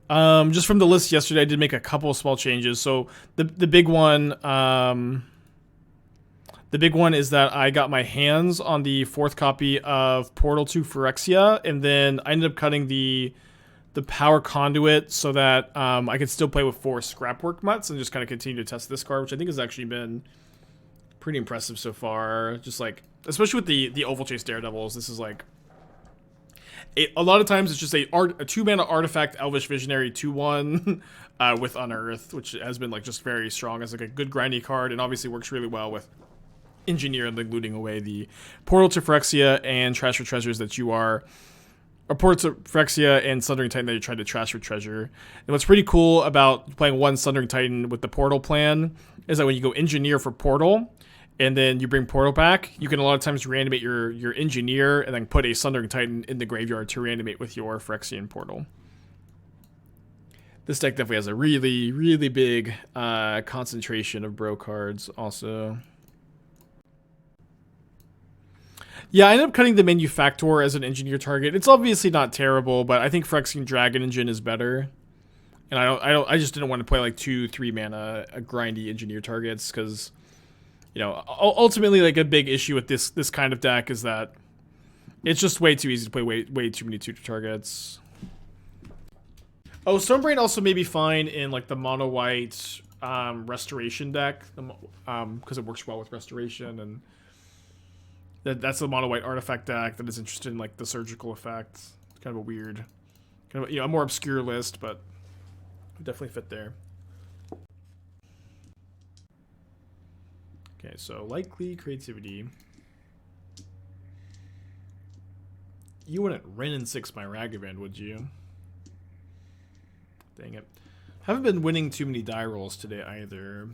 Just from the list yesterday, I did make a couple of small changes. So the big one, the big one is that I got my hands on the fourth copy of Portal 2 Phyrexia, and then I ended up cutting the power conduit so that I could still play with 4 scrapwork mutts and just kind of continue to test this card, which I think has actually been pretty impressive so far. Just like, especially with the Oval Chase Daredevils, this is like a lot of times it's just a 2-mana artifact Elvish Visionary 2/1 with Unearth, which has been like just very strong as like a good grindy card, and obviously works really well with Engineer and like looting away the Portal to Phyrexia and Trash for Treasures that you are. Or Portal to Phyrexia and Sundering Titan that you tried to trash for treasure. And what's pretty cool about playing one Sundering Titan with the Portal plan is that when you go Engineer for Portal, and then you bring Portal back, you can a lot of times reanimate your Engineer and then put a Sundering Titan in the graveyard to reanimate with your Phyrexian Portal. This deck definitely has a really, really big concentration of bro cards also. Yeah, I ended up cutting the Manufactor as an Engineer target. It's obviously not terrible, but I think Phyrexian Dragon Engine is better. And I just didn't want to play like 2-3 mana grindy Engineer targets because, you know, ultimately like a big issue with this kind of deck is that it's just way too easy to play way too many tutor targets. Oh, Stonebrain also may be fine in like the mono white restoration deck because it works well with restoration, and that's the mono white artifact deck that is interested in like the surgical effect. It's kind of a weird, kind of a more obscure list, but it definitely fit there. Okay, so likely creativity. You wouldn't Wrenn and 6 my Ragavan, would you? Dang it. Haven't been winning too many die rolls today either.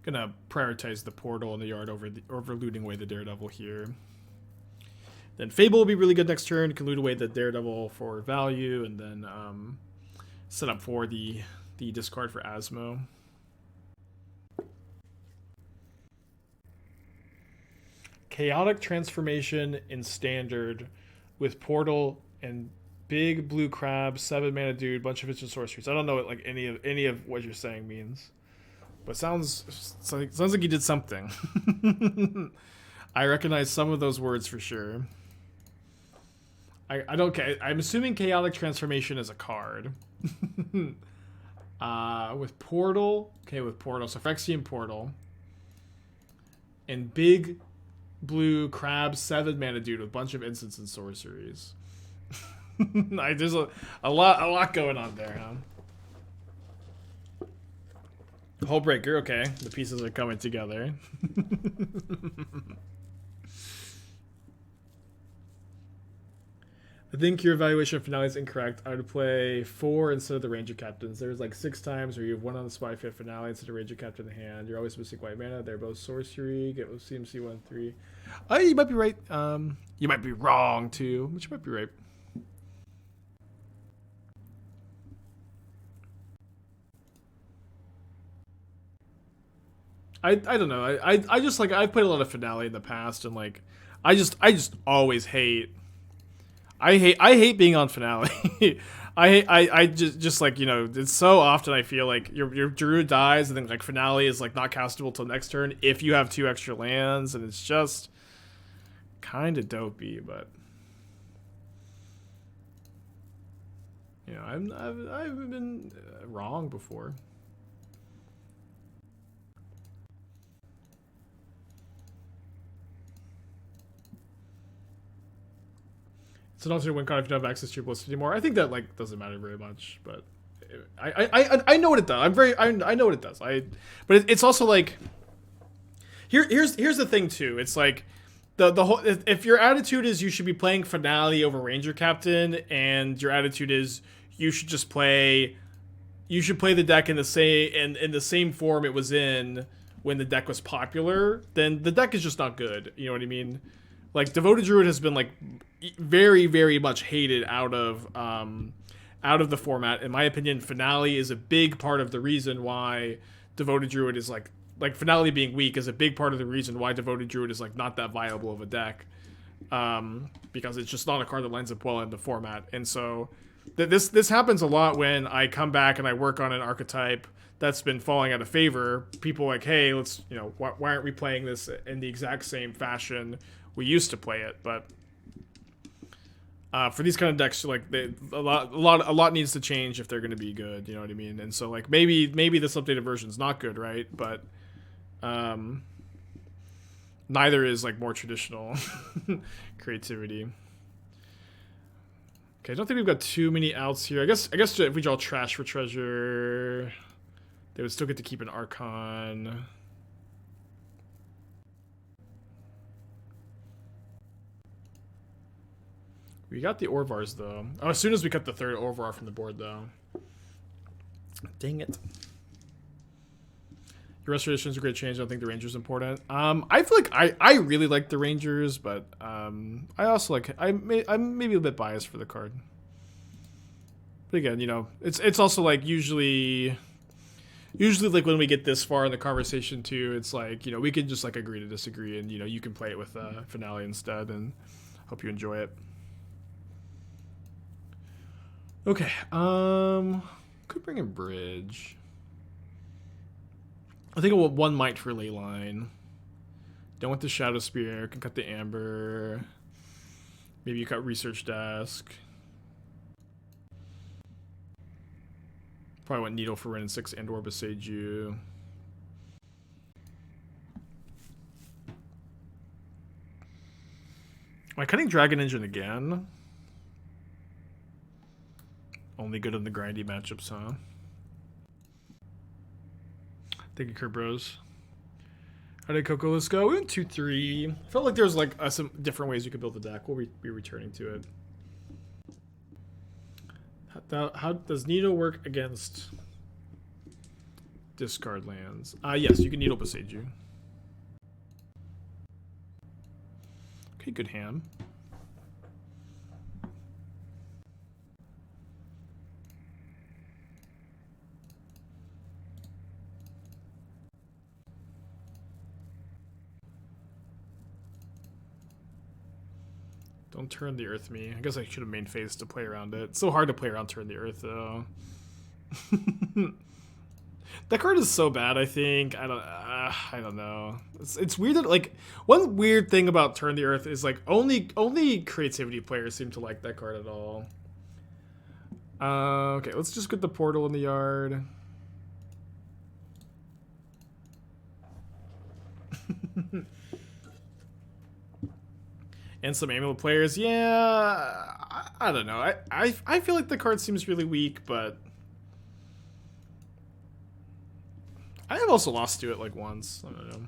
Gonna prioritize the Portal in the yard over looting away the Daredevil here. Then Fable will be really good next turn. Can loot away the Daredevil for value, and then set up for the discard for Asmo. Chaotic Transformation in Standard with Portal and big blue crab, 7-mana dude, bunch of instant sorceries. I don't know what like any of what you're saying means, but sounds like you did something. I recognize some of those words for sure. I don't. I'm assuming Chaotic Transformation is a card. With Portal, with Portal, so Phyrexian Portal, and big blue crab 7-mana dude with a bunch of instants and sorceries. There's a lot going on there, huh? Hullbreaker, okay. The pieces are coming together. I think your evaluation of Finale is incorrect. I would play 4 instead of the Ranger Captains. There's like 6 times where you have 1 on the spot if you have Finale instead of Ranger Captain in the hand. You're always missing white mana. They're both sorcery. Get with CMC 1/3. Oh, you might be right. You might be wrong too, but you might be right. I don't know. I just like I've played a lot of Finale in the past, and like I just always hate. I hate being on Finale. I just like, you know, it's so often I feel like your Druid dies and then like Finale is like not castable till next turn if you have 2 extra lands, and it's just kind of dopey, but you know, I've been wrong before. It's an alternate win card if you don't have access to your ballistic anymore. I think that like doesn't matter very much, but I know what it does. I know what it does. But it's also like here's the thing too. It's like the whole, if your attitude is you should be playing Finale over Ranger Captain, and your attitude is you should play the deck in the same form it was in when the deck was popular, then the deck is just not good. You know what I mean? Like Devoted Druid has been like very, very much hated out of the format. In my opinion, Finale is a big part of the reason why Devoted Druid is like like Finale being weak is a big part of the reason why Devoted Druid is like not that viable of a deck, because it's just not a card that lines up well in the format. And so this happens a lot when I come back and I work on an archetype that's been falling out of favor. People are like, hey, let's, you know, why aren't we playing this in the exact same fashion we used to play it? But for these kind of decks, like a lot needs to change if they're going to be good. You know what I mean? And so like maybe this updated version is not good, right? But neither is like more traditional creativity. Okay, I don't think we've got too many outs here. I guess if we draw Trash for Treasure, they would still get to keep an Archon. We got the Orvars, though. Oh, as soon as we cut the third Orvar from the board, though. Dang it. Your Restoration is a great change. I don't think the Ranger's important. I feel like I really like the Rangers, but I also like... I'm maybe a bit biased for the card. But again, you know, it's also like usually like when we get this far in the conversation too, it's like, you know, we can just like agree to disagree, and you know, you can play it with Finale instead, and hope you enjoy it. Okay, could bring in Bridge. I think I want one Might for Leyline. Don't want the Shadow Spear, can cut the Amber. Maybe you cut Research Desk. Probably want Needle for Wrenn and 6 and or Boseiju. Am I cutting Dragon Engine again? Only good in the grindy matchups, huh? Thank you, Kerbros. How did Coco? Let's go. We went 2-3. Felt like there was like some different ways you could build the deck. We'll be returning to it. How does Needle work against discard lands? Yes, you can Needle Boseiju. Okay, good hand. Don't turn the Earth me. I guess I should have main phase to play around it. It's so hard to play around Turn the Earth, though. That card is so bad, I think. I don't know. It's weird that, like, one weird thing about Turn the Earth is, like, only creativity players seem to like that card at all. Okay, let's just get the Portal in the yard. And some Amulet players, yeah, I don't know. I feel like the card seems really weak, but I have also lost to it like once. I don't know.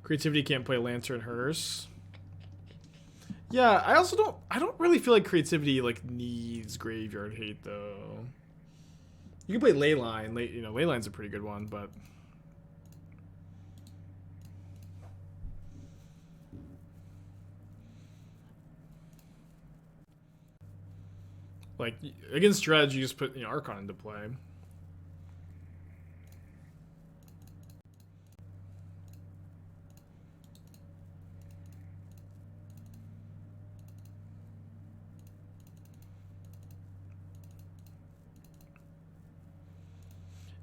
Creativity can't play Lantern Hearse. Yeah, I don't really feel like creativity like needs Graveyard Hate though. You can play Leyline. You know, Leyline's a pretty good one, but like against Dredge, you just put, you know, Archon into play.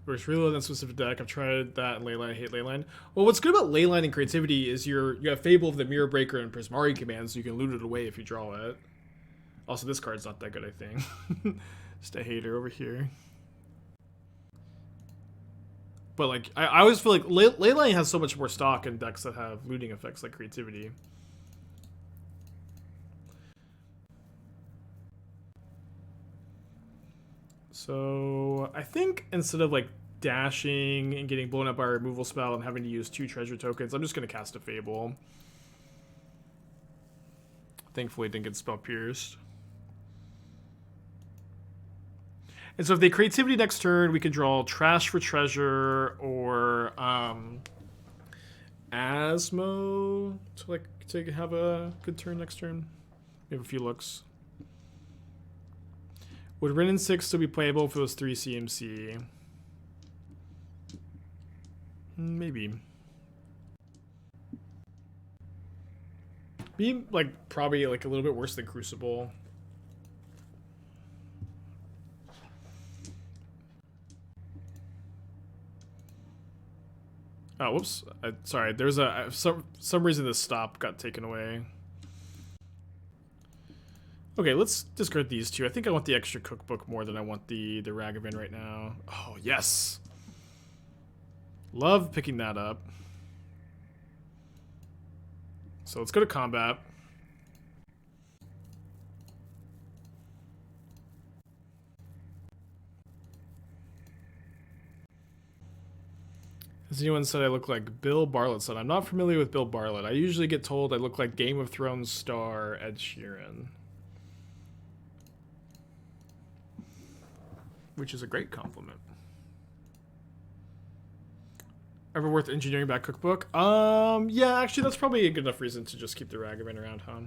Versus reload that specific deck. I've tried that in Leyline. I hate Leyline. Well, what's good about Leyline and creativity is you have Fable of the Mirror Breaker and Prismari commands, so you can loot it away if you draw it. Also, this card's not that good, I think. Just a hater over here. But like, I always feel like Leyline has so much more stock in decks that have looting effects like creativity. So I think instead of like dashing and getting blown up by a removal spell and having to use 2 treasure tokens, I'm just going to cast a Fable. Thankfully it didn't get spell pierced. And so if they creativity next turn, we can draw Trash for Treasure or Asmo to have a good turn next turn. We have a few looks. Would Wrenn and 6 still be playable if it was 3 CMC? Maybe. Be like probably like a little bit worse than Crucible. Oh, whoops. Sorry, there's some reason this stop got taken away. Okay, let's discard these two. I think I want the extra cookbook more than I want the Ragavan right now. Oh, yes. Love picking that up. So let's go to combat. Has anyone said I look like Bill Bartlett son? I'm not familiar with Bill Bartlett. I usually get told I look like Game of Thrones star Ed Sheeran. Which is a great compliment. Ever worth engineering back cookbook? Yeah, actually that's probably a good enough reason to just keep the Ragavan around, huh?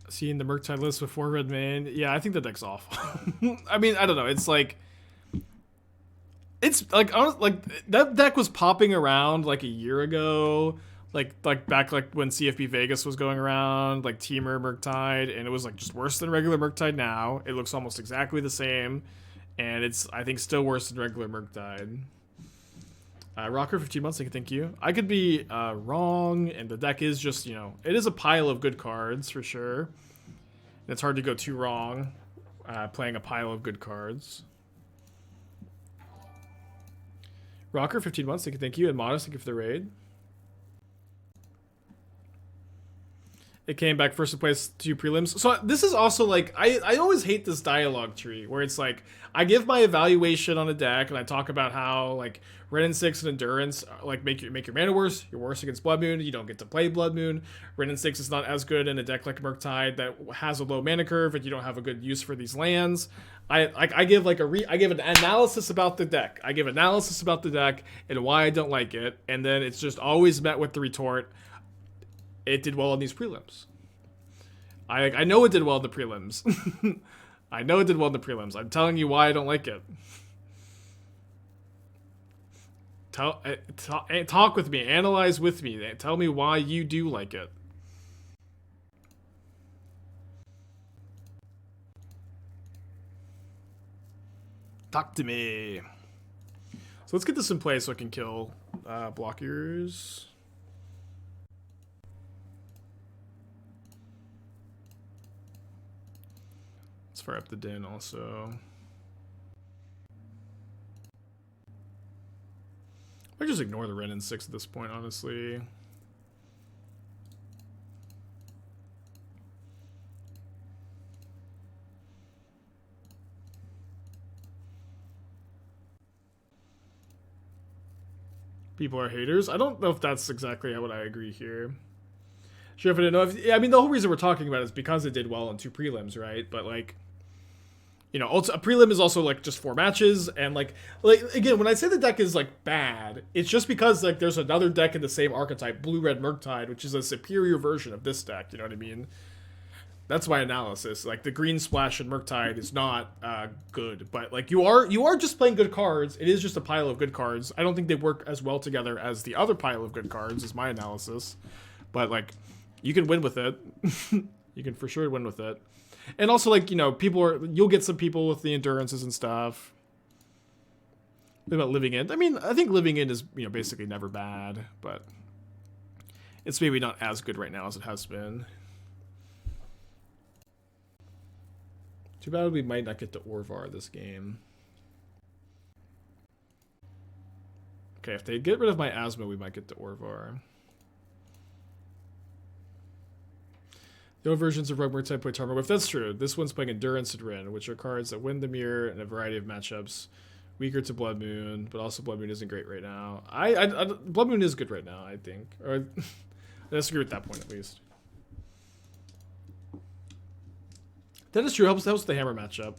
Seeing the Murktide list before Redmane. Yeah, I think the deck's awful. I mean, I don't know. It's like... It's like that deck was popping around like a year ago, like back like when CFB Vegas was going around, like Temur Murktide, and it was like just worse than regular Murktide now. It looks almost exactly the same, and it's I think still worse than regular Murktide. Rocker 15 months, thank you. I could be wrong, and the deck is just, you know, it is a pile of good cards for sure. And it's hard to go too wrong playing a pile of good cards. Rocker, 15 months, thank you. And Modest, thank you for the raid. It came back first place 2 prelims. So this is also like, I always hate this dialogue tree where it's like, I give my evaluation on a deck and I talk about how like Wrenn and 6 and Endurance like make your mana worse. You're worse against Blood Moon. You don't get to play Blood Moon. Wrenn and 6 is not as good in a deck like Murktide that has a low mana curve and you don't have a good use for these lands. I give like I give an analysis about the deck. I give analysis about the deck and why I don't like it, and then it's just always met with the retort, it did well in these prelims. I know it did well in the prelims. I know it did well in the prelims. I'm telling you why I don't like it. Talk with me. Analyze with me. Tell me why you do like it. Talk to me. So let's get this in place so I can kill blockers. Let's fire up the Din also. I just ignore the Wrenn and 6 at this point, honestly. People are haters. I don't know if that's exactly what I agree here. Sure, if I didn't know if... Yeah, I mean, the whole reason we're talking about it is because it did well in 2 prelims, right? But, like... You know, a prelim is also, like, just 4 matches, and, like, again, when I say the deck is, like, bad, it's just because, like, there's another deck in the same archetype, Blue-Red Murktide, which is a superior version of this deck, you know what I mean? That's my analysis. Like, the Green Splash in Murktide is not good, but, like, you are just playing good cards. It is just a pile of good cards. I don't think they work as well together as the other pile of good cards, is my analysis. But, like, you can win with it. You can for sure win with it. And also, like, you know, you'll get some people with the endurances and stuff. What about Living End? I mean, I think Living End is, you know, basically never bad, but it's maybe not as good right now as it has been. Too bad we might not get to Orvar this game. Okay, if they get rid of my Asthma, we might get to Orvar. The old versions of Rogue Murktide play Tarmogoyf. That's true. This one's playing Endurance and Wrenn, which are cards that win the mirror in a variety of matchups. Weaker to Blood Moon, but also Blood Moon isn't great right now. Blood Moon is good right now, I think. Or I disagree with that point, at least. That is true. Helps the hammer matchup.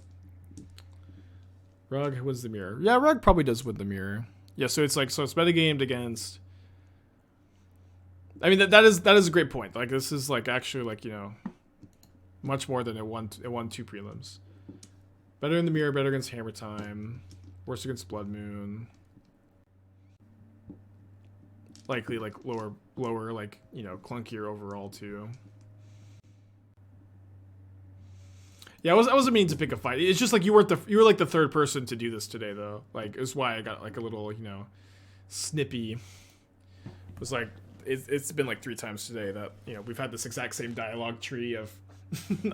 Rug wins the mirror. Yeah, Rug probably does win the mirror. Yeah, so it's metagamed against... I mean, that is a great point. Like, this is, like, actually, like, you know, much more than it won 2 prelims. Better in the mirror, better against Hammer Time. Worse against Blood Moon. Likely like lower, like, you know, clunkier overall too. Yeah, I wasn't meaning to pick a fight. It's just like you were like the third person to do this today though. Like it's why I got like a little, you know, snippy. It was like it's been like 3 times today that, you know, we've had this exact same dialogue tree of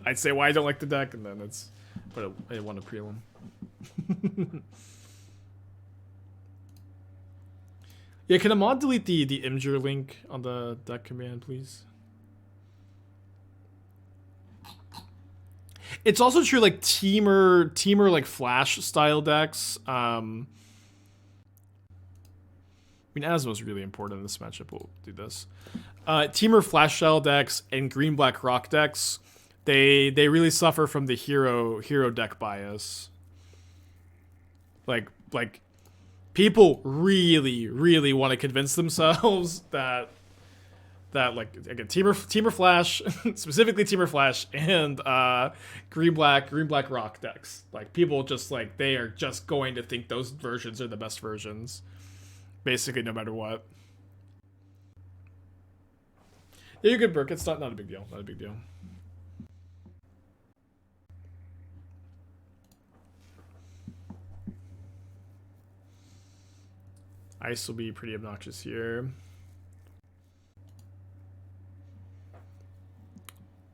I'd say why I don't like the deck, and then it's but I didn't want to prelim. Yeah, can a mod delete the Imgur link on the deck command, please? It's also true, like teamer like flash style decks. I mean, Asmo's really important in this matchup. We'll do this. Teamer flash style decks and green black rock decks, they really suffer from the hero deck bias. Like people really want to convince themselves that like again teamer flash specifically teamer flash and green black rock decks, like people just like they are just going to think those versions are the best versions basically no matter what. Yeah, you're good, Burke. It's not a big deal. Not a big deal. Ice will be pretty obnoxious here.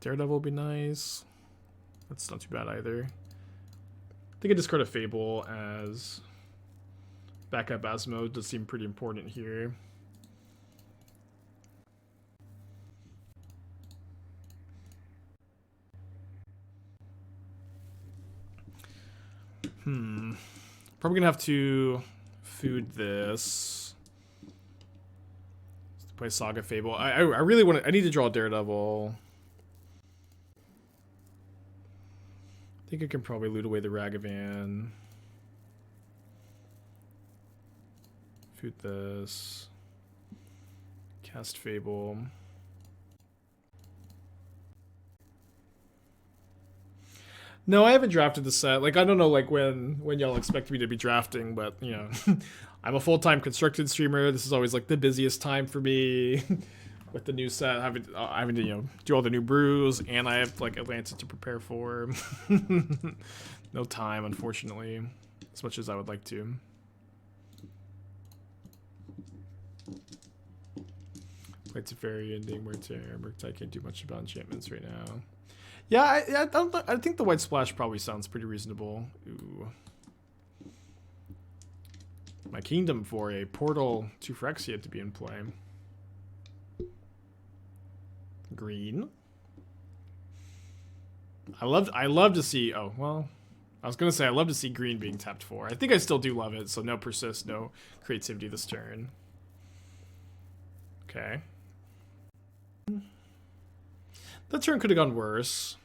Daredevil will be nice. That's not too bad either. I think I discard a Fable as backup Asmo. Does seem pretty important here. Probably gonna have to food this. Play Saga Fable. I really want to. I need to draw Daredevil. I think I can probably loot away the Ragavan. Food this. Cast Fable. No, I haven't drafted the set. Like, I don't know, like, when y'all expect me to be drafting, but, you know, I'm a full-time constructed streamer. This is always, like, the busiest time for me with the new set. Having to, you know, do all the new brews, and I have, like, Atlanta to prepare for. No time, unfortunately, as much as I would like to. Play Teferi, ending Murktide. I can't do much about enchantments right now. Yeah, I think the White Splash probably sounds pretty reasonable. Ooh. My Kingdom for a Portal to Phyrexia to be in play. Green. I love to see. Oh well, I was gonna say I love to see green being tapped for. I think I still do love it. So no persist, no creativity this turn. Okay. That turn could have gone worse.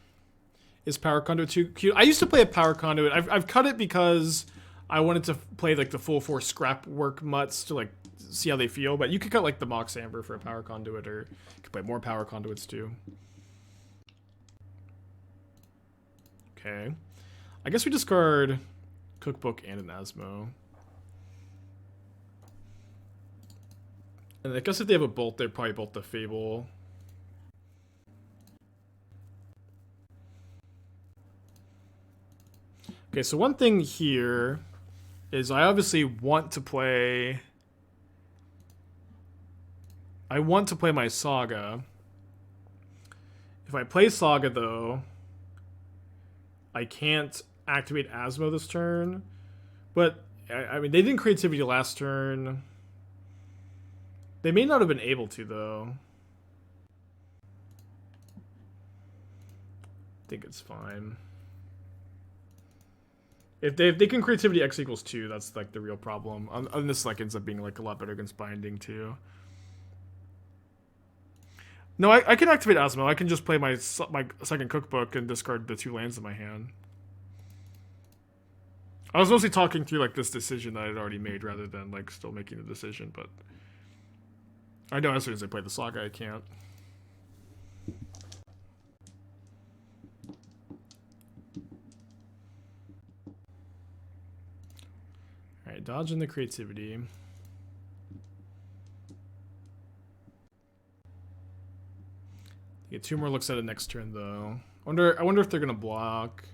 Is Power Conduit too cute? I used to play a Power Conduit. I've cut it because I wanted to play like the full force scrap work mutts to like see how they feel. But you could cut like the Mox Amber for a Power Conduit, or you could play more Power Conduits too. Okay. I guess we discard Cookbook and an Asmo. And I guess if they have a bolt, they'd probably bolt the Fable. Okay, so one thing here is I obviously want to play... I want to play my Saga. If I play Saga, though, I can't activate Asmo this turn. But, I mean, they didn't Creativity last turn. They may not have been able to, though. I think it's fine. If they can Creativity X equals 2, that's like the real problem. And this like ends up being like a lot better against Binding too. No, I can activate Asmo. I can just play my second Cookbook and discard the 2 lands in my hand. I was mostly talking through like this decision that I had already made rather than like still making the decision, but I know as soon as I play the Saga, I can't. Okay, dodging the creativity. Get 2 more looks at it next turn though. I wonder if they're gonna block.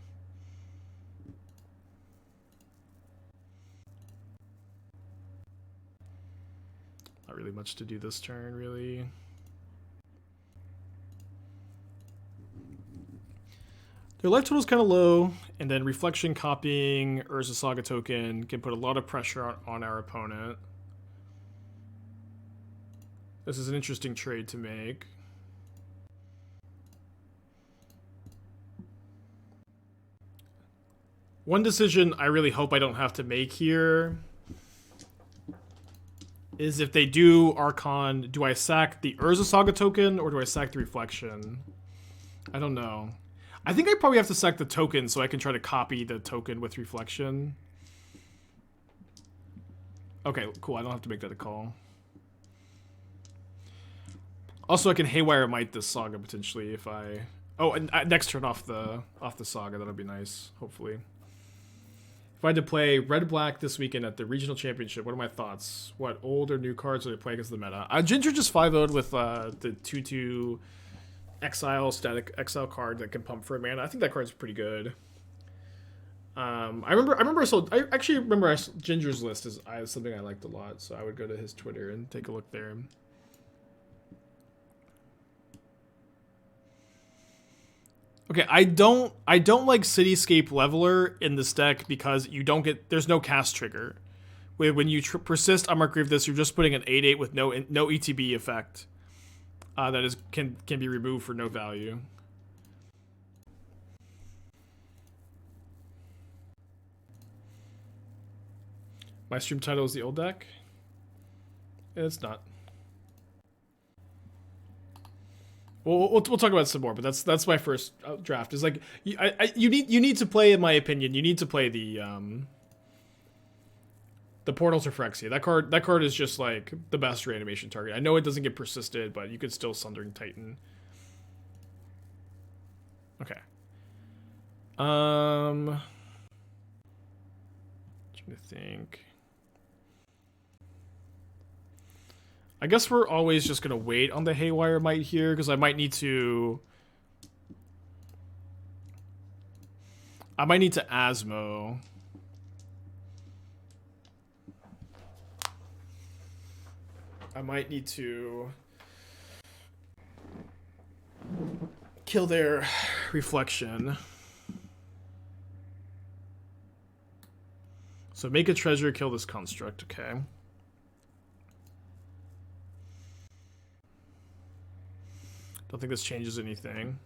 Not really much to do this turn, really. Their life total is kind of low, and then Reflection copying Urza Saga token can put a lot of pressure on our opponent. This is an interesting trade to make. One decision I really hope I don't have to make here is if they do Archon, do I sack the Urza Saga token or do I sack the Reflection? I don't know. I think I probably have to sack the token so I can try to copy the token with Reflection. Okay, cool. I don't have to make that a call. Also, I can Haywire Might this Saga potentially if I... Oh, and next turn off the Saga. That'll be nice, hopefully. If I had to play Red-Black this weekend at the Regional Championship, what are my thoughts? What old or new cards would I play against the meta? Ginger just 5-0'd with the 2/2 Exile, static Exile card that can pump for a mana. I think that card's pretty good. I actually remember Ginger's list is something I liked a lot, so I would go to his Twitter and take a look there. Okay, I don't like Cityscape Leveler in this deck because there's no cast trigger. When you persist Unmarked Grave this, you're just putting an 8/8 with no ETB effect. That can be removed for no value. My stream title is the old deck. It's not. We'll talk about it some more, but that's my first draft. Is like you need to play, in my opinion, you need to play the Portal to Phyrexia. That card is just like the best reanimation target. I know it doesn't get persisted, but you could still Sundering Titan. Okay. Trying to think. I guess we're always just going to wait on the Haywire Might here, because I might need to Asmo. I might need to kill their Reflection. So make a treasure, kill this construct, okay. Don't think this changes anything.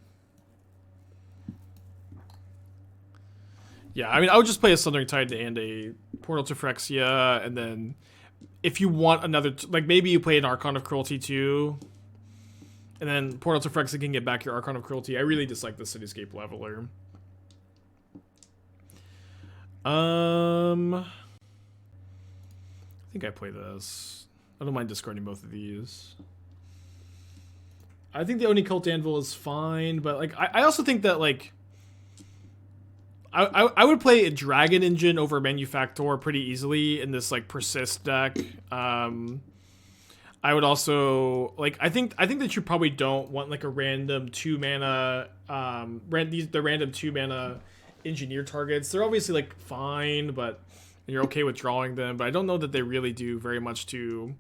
Yeah, I mean, I would just play a Sundering Titan and a Portal to Phyrexia, and then if you want another, like maybe you play an Archon of Cruelty too, and then Portal to Phyrexia can get back your Archon of Cruelty. I really dislike the Cityscape Leveler. I think I play this. I don't mind discarding both of these. I think the Oni Cult Anvil is fine, but like I also think that like I would play a Dragon Engine over Manufactor pretty easily in this like persist deck. I would also like I think that you probably don't want like a random 2 mana the random 2 mana engineer targets. They're obviously like fine, but you're okay with drawing them, but I don't know that they really do very much to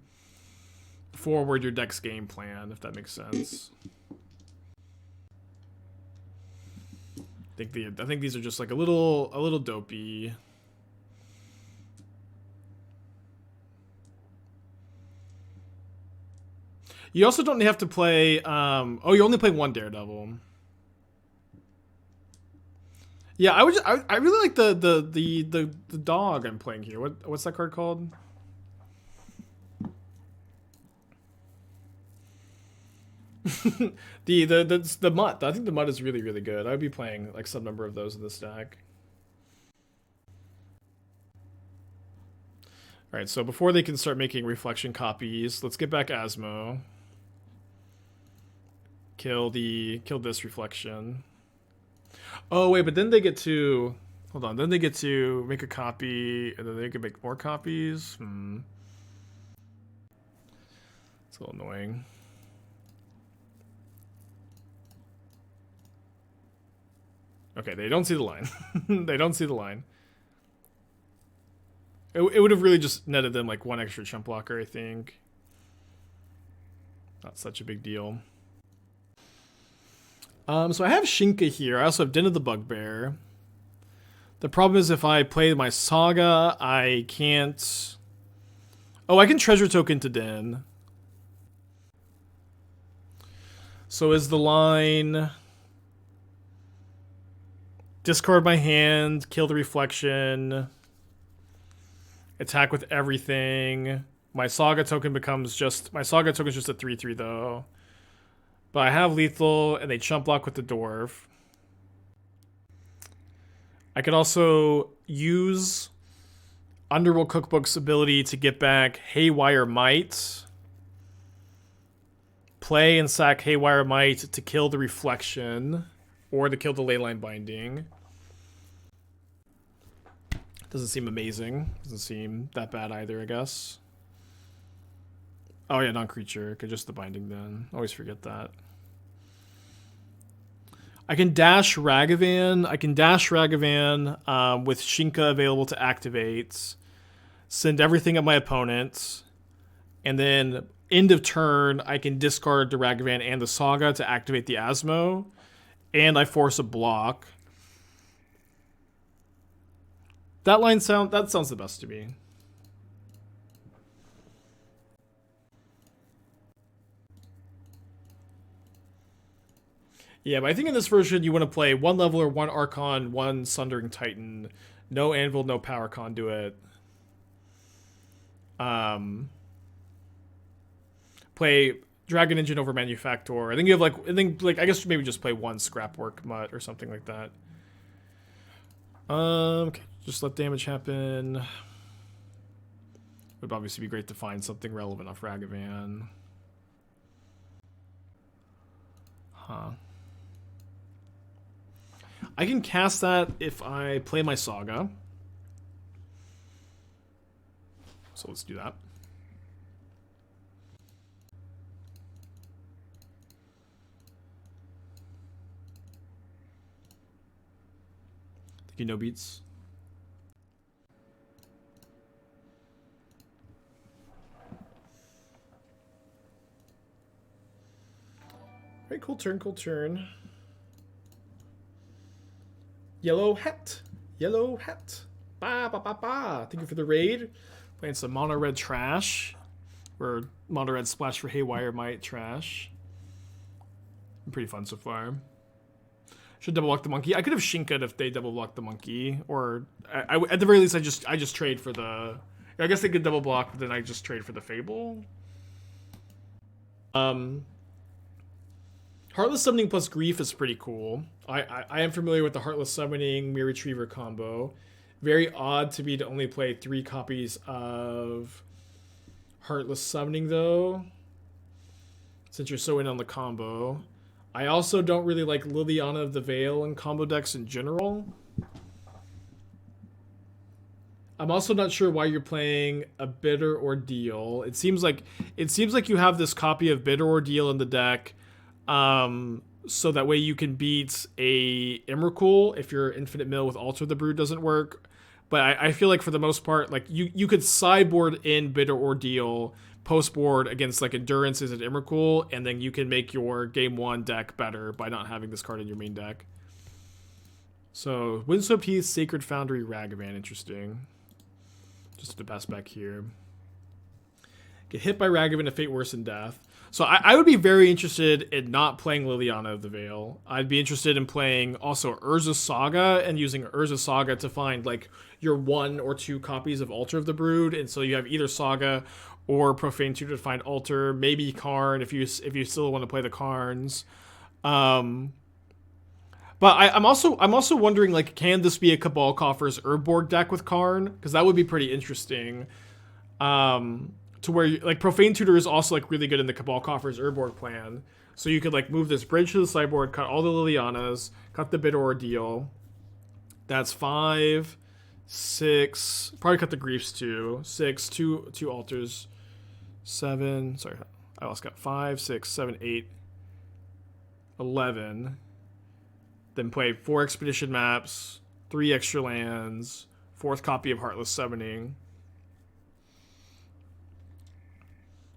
forward your deck's game plan, if that makes sense. I think these are just like a little dopey. You also don't have to play oh, you only play 1 Daredevil. Yeah, I really like the dog I'm playing here. What's that card called? the Mutt. I think the Mutt is really, really good. I'd be playing like some number of those in the stack. Alright, so before they can start making Reflection copies, let's get back Asmo. Kill this Reflection. Oh wait, but then they get to Hold on, then they get to make a copy, and then they can make more copies. It's a little annoying. Okay, they don't see the line. They don't see the line. It would have really just netted them like one extra chump blocker, I think. Not such a big deal. So I have Shinka here. I also have Den of the Bugbear. The problem is if I play my Saga, I can't... Oh, I can treasure token to Den. So is the line... Discard my hand, kill the reflection, attack with everything. My Saga token becomes just... My Saga token is just a 3/3 though. But I have lethal, and they chump block with the Dwarf. I could also use Underworld Cookbook's ability to get back Haywire Might. Play and sack Haywire Might to kill the reflection. Or to kill the Leyline Binding. Doesn't seem amazing. Doesn't seem that bad either, I guess. Oh yeah, non-creature. Okay, just the binding then. Always forget that. I can dash Ragavan. With Shinka available to activate. Send everything at my opponent. And then, end of turn, I can discard the Ragavan and the Saga to activate the Asmo. And I force a block. That sounds the best to me. Yeah, but I think in this version you want to play 1 Leveler, 1 Archon, 1 Sundering Titan, no Anvil, no Power Conduit. Play Dragon Engine over Manufactor. I think you have I guess maybe just play 1 Scrapwork Mutt or something like that. Okay, just let damage happen. Would obviously be great to find something relevant off Ragavan. Huh. I can cast that if I play my Saga. So let's do that. Thank you, no beats. Alright, cool turn, cool turn. Yellow hat. Yellow hat. Ba ba ba ba. Thank you for the raid. Playing some mono red trash. Or mono red splash for Haywire Might trash. Pretty fun so far. Should double block the monkey. I could have Shinka'd if they double blocked the monkey. Or at the very least I just trade for the... I guess they could double block, but then I just trade for the Fable. Heartless Summoning plus Grief is pretty cool. I am familiar with the Heartless Summoning Mirror Retriever combo. Very odd to me to only play 3 copies of Heartless Summoning, though, since you're so in on the combo. I also don't really like Liliana of the Veil in combo decks in general. I'm also not sure why you're playing a Bitter Ordeal. It seems like you have this copy of Bitter Ordeal in the deck, so that way you can beat a Emrakul if your Infinite Mill with Alter the Brood doesn't work. But I feel like for the most part, like you could sideboard in Bitter Ordeal post board against like Endurances and Emrakul, and then you can make your game 1 deck better by not having this card in your main deck. So Windswept Heath, Sacred Foundry, Ragavan, interesting. Just to pass back here. Get hit by Ragavan to Fate Worse than Death. So I would be very interested in not playing Liliana of the Veil. I'd be interested in playing also Urza Saga and using Urza Saga to find like your 1 or 2 copies of Altar of the Brood. And so you have either Saga or Profane Tutor to find Altar, maybe Karn if you still want to play the Karns. But I'm also wondering, like, can this be a Cabal Coffers Urborg deck with Karn? Because that would be pretty interesting. To where, like, Profane Tutor is also, like, really good in the Cabal Coffers Urborg plan. So you could, like, move this bridge to the sideboard, cut all the Lilianas, cut the Bitter Ordeal. That's 5, 6. Probably cut the griefs too. 6, two altars. 7. Sorry, I also got 5, 6, 7, 8, 11. Then play 4 expedition maps, 3 extra lands, 4th copy of Heartless Summoning.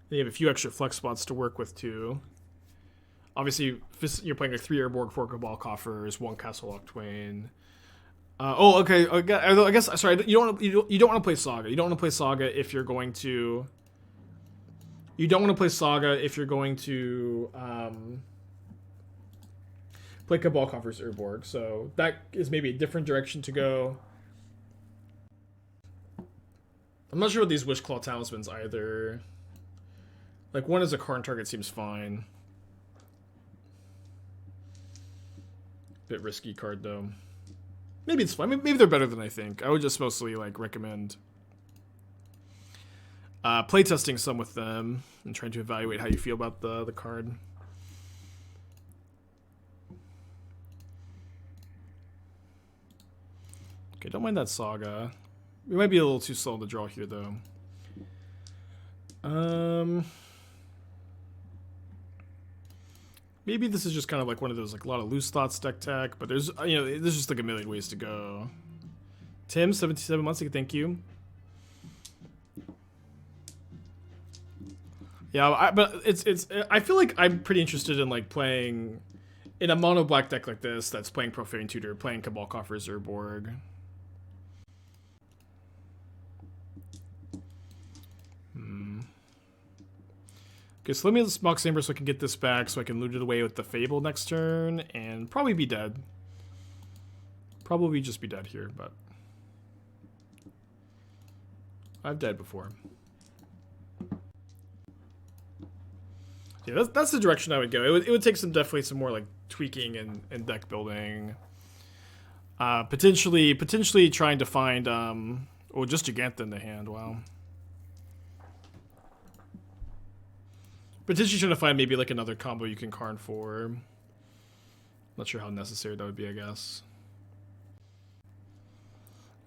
Then you have a few extra flex spots to work with too. Obviously, you're playing like 3 Airborg, 4 Cabal Coffers, 1 Castle Lock Twain. Okay. I guess sorry. You don't want to play Saga. You don't want to play Saga if you're going to. You don't want to play Saga if you're going to play Cabal Coffers Urborg. So that is maybe a different direction to go. I'm not sure what these Wishclaw Talismans either. Like, one as a Karn target seems fine. Bit risky card though. Maybe it's fine. Maybe they're better than I think. I would just mostly like recommend playtesting some with them and trying to evaluate how you feel about the card. Okay, don't mind that Saga. We might be a little too slow to draw here though. Maybe this is just kind of like one of those like a lot of loose thoughts deck tech, but there's there's just like a million ways to go. Tim, 77 months, thank you. Yeah, but it's I feel like I'm pretty interested in like playing in a mono black deck like this that's playing Profane Tutor, playing Cabal Coffers Urborg. Okay, so let me Mox Amber so I can get this back so I can loot it away with the Fable next turn and probably be dead. Probably just be dead here, but I've died before. Yeah, that's the direction I would go. It would take definitely some more like tweaking and deck building. Potentially trying to find just Giganta in the hand. Wow. Potentially trying to find maybe like another combo you can Karn for. Not sure how necessary that would be, I guess.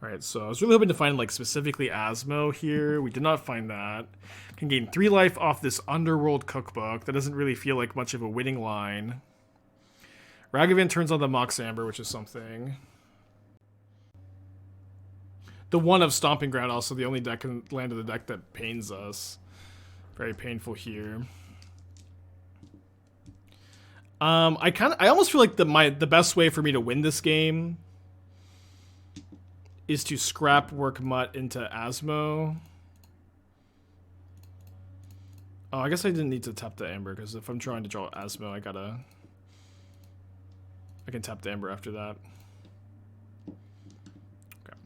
Alright, so I was really hoping to find like specifically Asmo here. We did not find that. Can gain 3 life off this Underworld Cookbook. That doesn't really feel like much of a winning line. Ragavan turns on the Mox Amber, which is something. The one of Stomping Ground, also the only deck in land of the deck that pains us. Very painful here. I almost feel like the best way for me to win this game is to scrap Work Mutt into Asmo. Oh, I guess I didn't need to tap the Amber, because if I'm trying to draw Asmo, I can tap the Amber after that. Okay.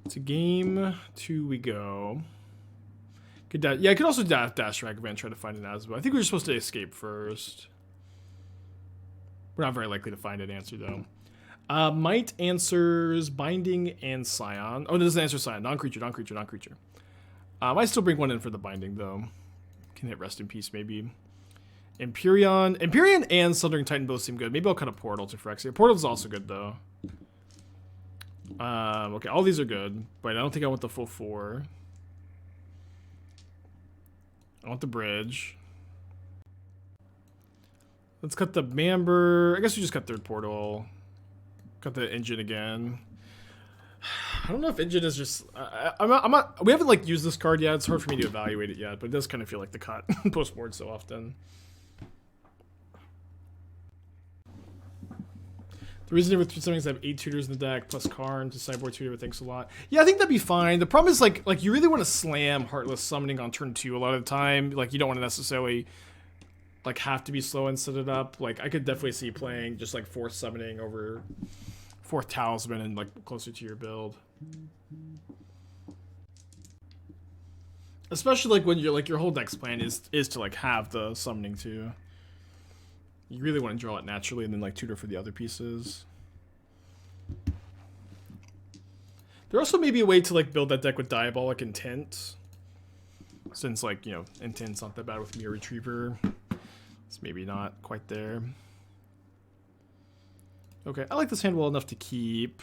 To game 2 we go. Yeah, I could also dash Ragavan, try to find an Asmo. I think we were supposed to escape first. We're not very likely to find an answer, though. Might answers Binding and Scion. Oh, it doesn't answer Scion. Non-creature. I still bring one in for the Binding, though. Can hit Rest in Peace, maybe. Empyrean and Sundering Titan both seem good. Maybe I'll cut a Portal to Phyrexia. Portal's also good, though. Okay, all these are good, but I don't think I want the full 4. I want the bridge. Let's cut the Mamber. I guess we just cut 3rd Portal. Cut the Engine again. I don't know if Engine is just... I'm not... We haven't, like, used this card yet. It's hard for me to evaluate it yet, but it does kind of feel like the cut post-board so often. The reason with something is I have 8 tutors in the deck, plus Karn to sideboard tutor, thanks a lot. Yeah, I think that'd be fine. The problem is, like you really want to slam Heartless Summoning on turn 2 a lot of the time. Like, you don't want to necessarily, like, have to be slow and set it up. Like, I could definitely see playing just, like, 4th Summoning over 4th Talisman and, like, closer to your build. Especially, like, when you're, like, your whole deck's plan is to, like, have the Summoning, too. You really want to draw it naturally and then, like, tutor for the other pieces. There also may be a way to, like, build that deck with Diabolic Intent. Since, like, Intent's not that bad with Mirror Retriever. It's maybe not quite there. Okay, I like this hand well enough to keep.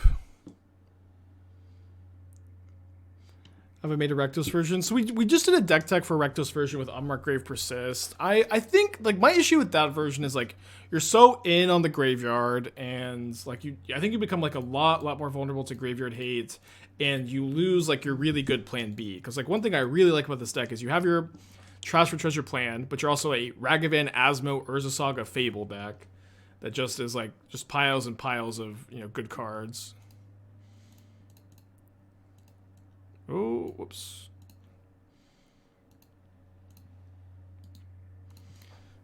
Have I made a Rectos version? So we just did a deck tech for Rectos version with Unmarked Grave Persist. I think like my issue with that version is like you're so in on the graveyard and like I think you become like a lot more vulnerable to graveyard hate and you lose like your really good plan B. Because like one thing I really like about this deck is you have your Trash for Treasure plan, but you're also a Ragavan, Asmo, Urza Saga, Fable deck that just is like just piles and piles of, you know, good cards. Oh, whoops.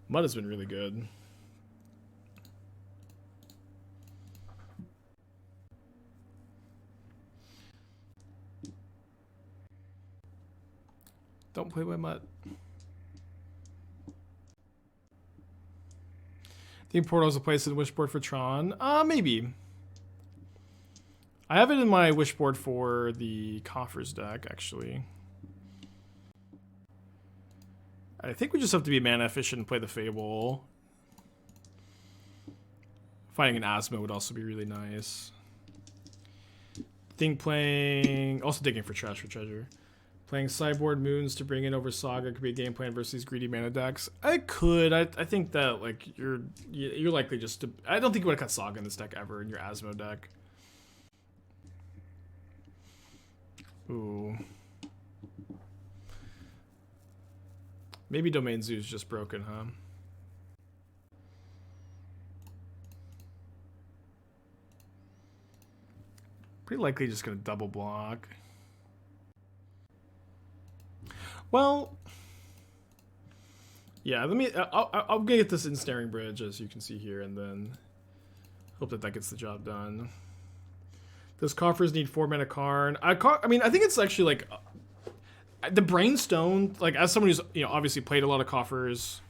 Mud has been really good. Don't play by Mud. The Portal is a place in the Wishboard for Tron. Maybe. I have it in my Wishboard for the Coffers deck, actually. I think we just have to be mana efficient and play the Fable. Finding an Asmo would also be really nice. Think playing... Also digging for Trash for Treasure. Playing Sideboard Moons to bring in over Saga could be a game plan versus these greedy mana decks. I could. I think that like you're likely just to... I don't think you want to cut Saga in this deck ever in your Asmo deck. Ooh. Maybe Domain Zoo's just broken, huh? Pretty likely just gonna double block. Well, yeah. I'll get this Ensnaring Bridge as you can see here, and then hope that gets the job done. Those coffers need 4 mana Karn. I mean, I think it's actually like the Brainstone. Like as someone who's obviously played a lot of coffers,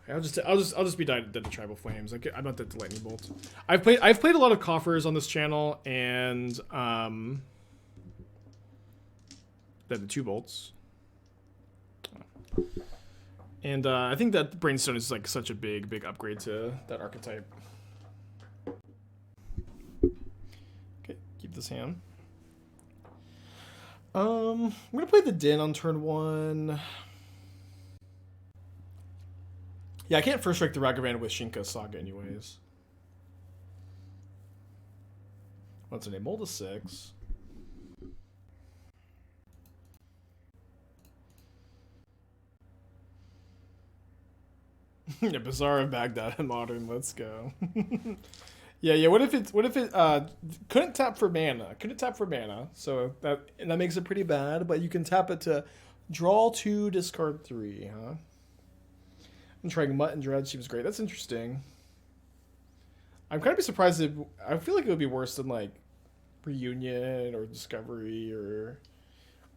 I'll just be dead to Tribal Flames. Like I'm not dead to Lightning Bolt. I've played a lot of coffers on this channel, and then the 2 bolts. And I think that Brainstone is like such a big upgrade to that archetype. Keep this hand. I'm gonna play the Din on turn 1. Yeah, I can't first strike the Ragavan with Shinka Saga anyways. What's her name? Mold a 6. Yeah, Bazaar of Baghdad and Modern. Let's go. Yeah. What if it couldn't tap for mana? Couldn't tap for mana, so that makes it pretty bad. But you can tap it to draw 2, discard 3, huh? I'm trying Mutt and Dread. Seems great. That's interesting. I'm kind of surprised. I feel like it would be worse than like Reunion or Discovery or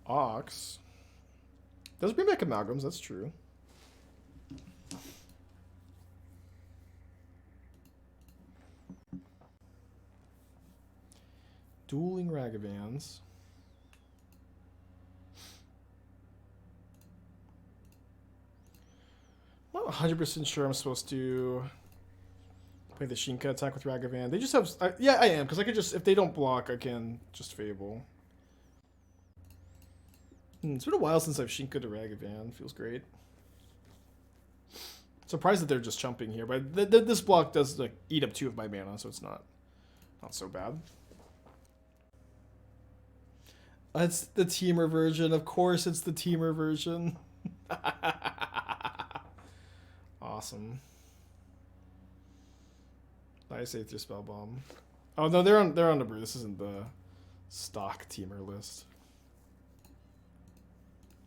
Ox. Does bring back Amalgams. That's true. Dueling Ragavans. I'm not 100% sure I'm supposed to play the Shinka attack with Ragavan. They just have... yeah, I am, because I could just... If they don't block, I can just Fable. It's been a while since I've Shinka to Ragavan. Feels great. Surprised that they're just chumping here, but this block does like eat up 2 of my mana, so it's not so bad. It's the Teamer version. Of course it's the Teamer version. Awesome. Nice Aether Spellbomb. Oh no, they're on the brew. This isn't the stock Teamer list.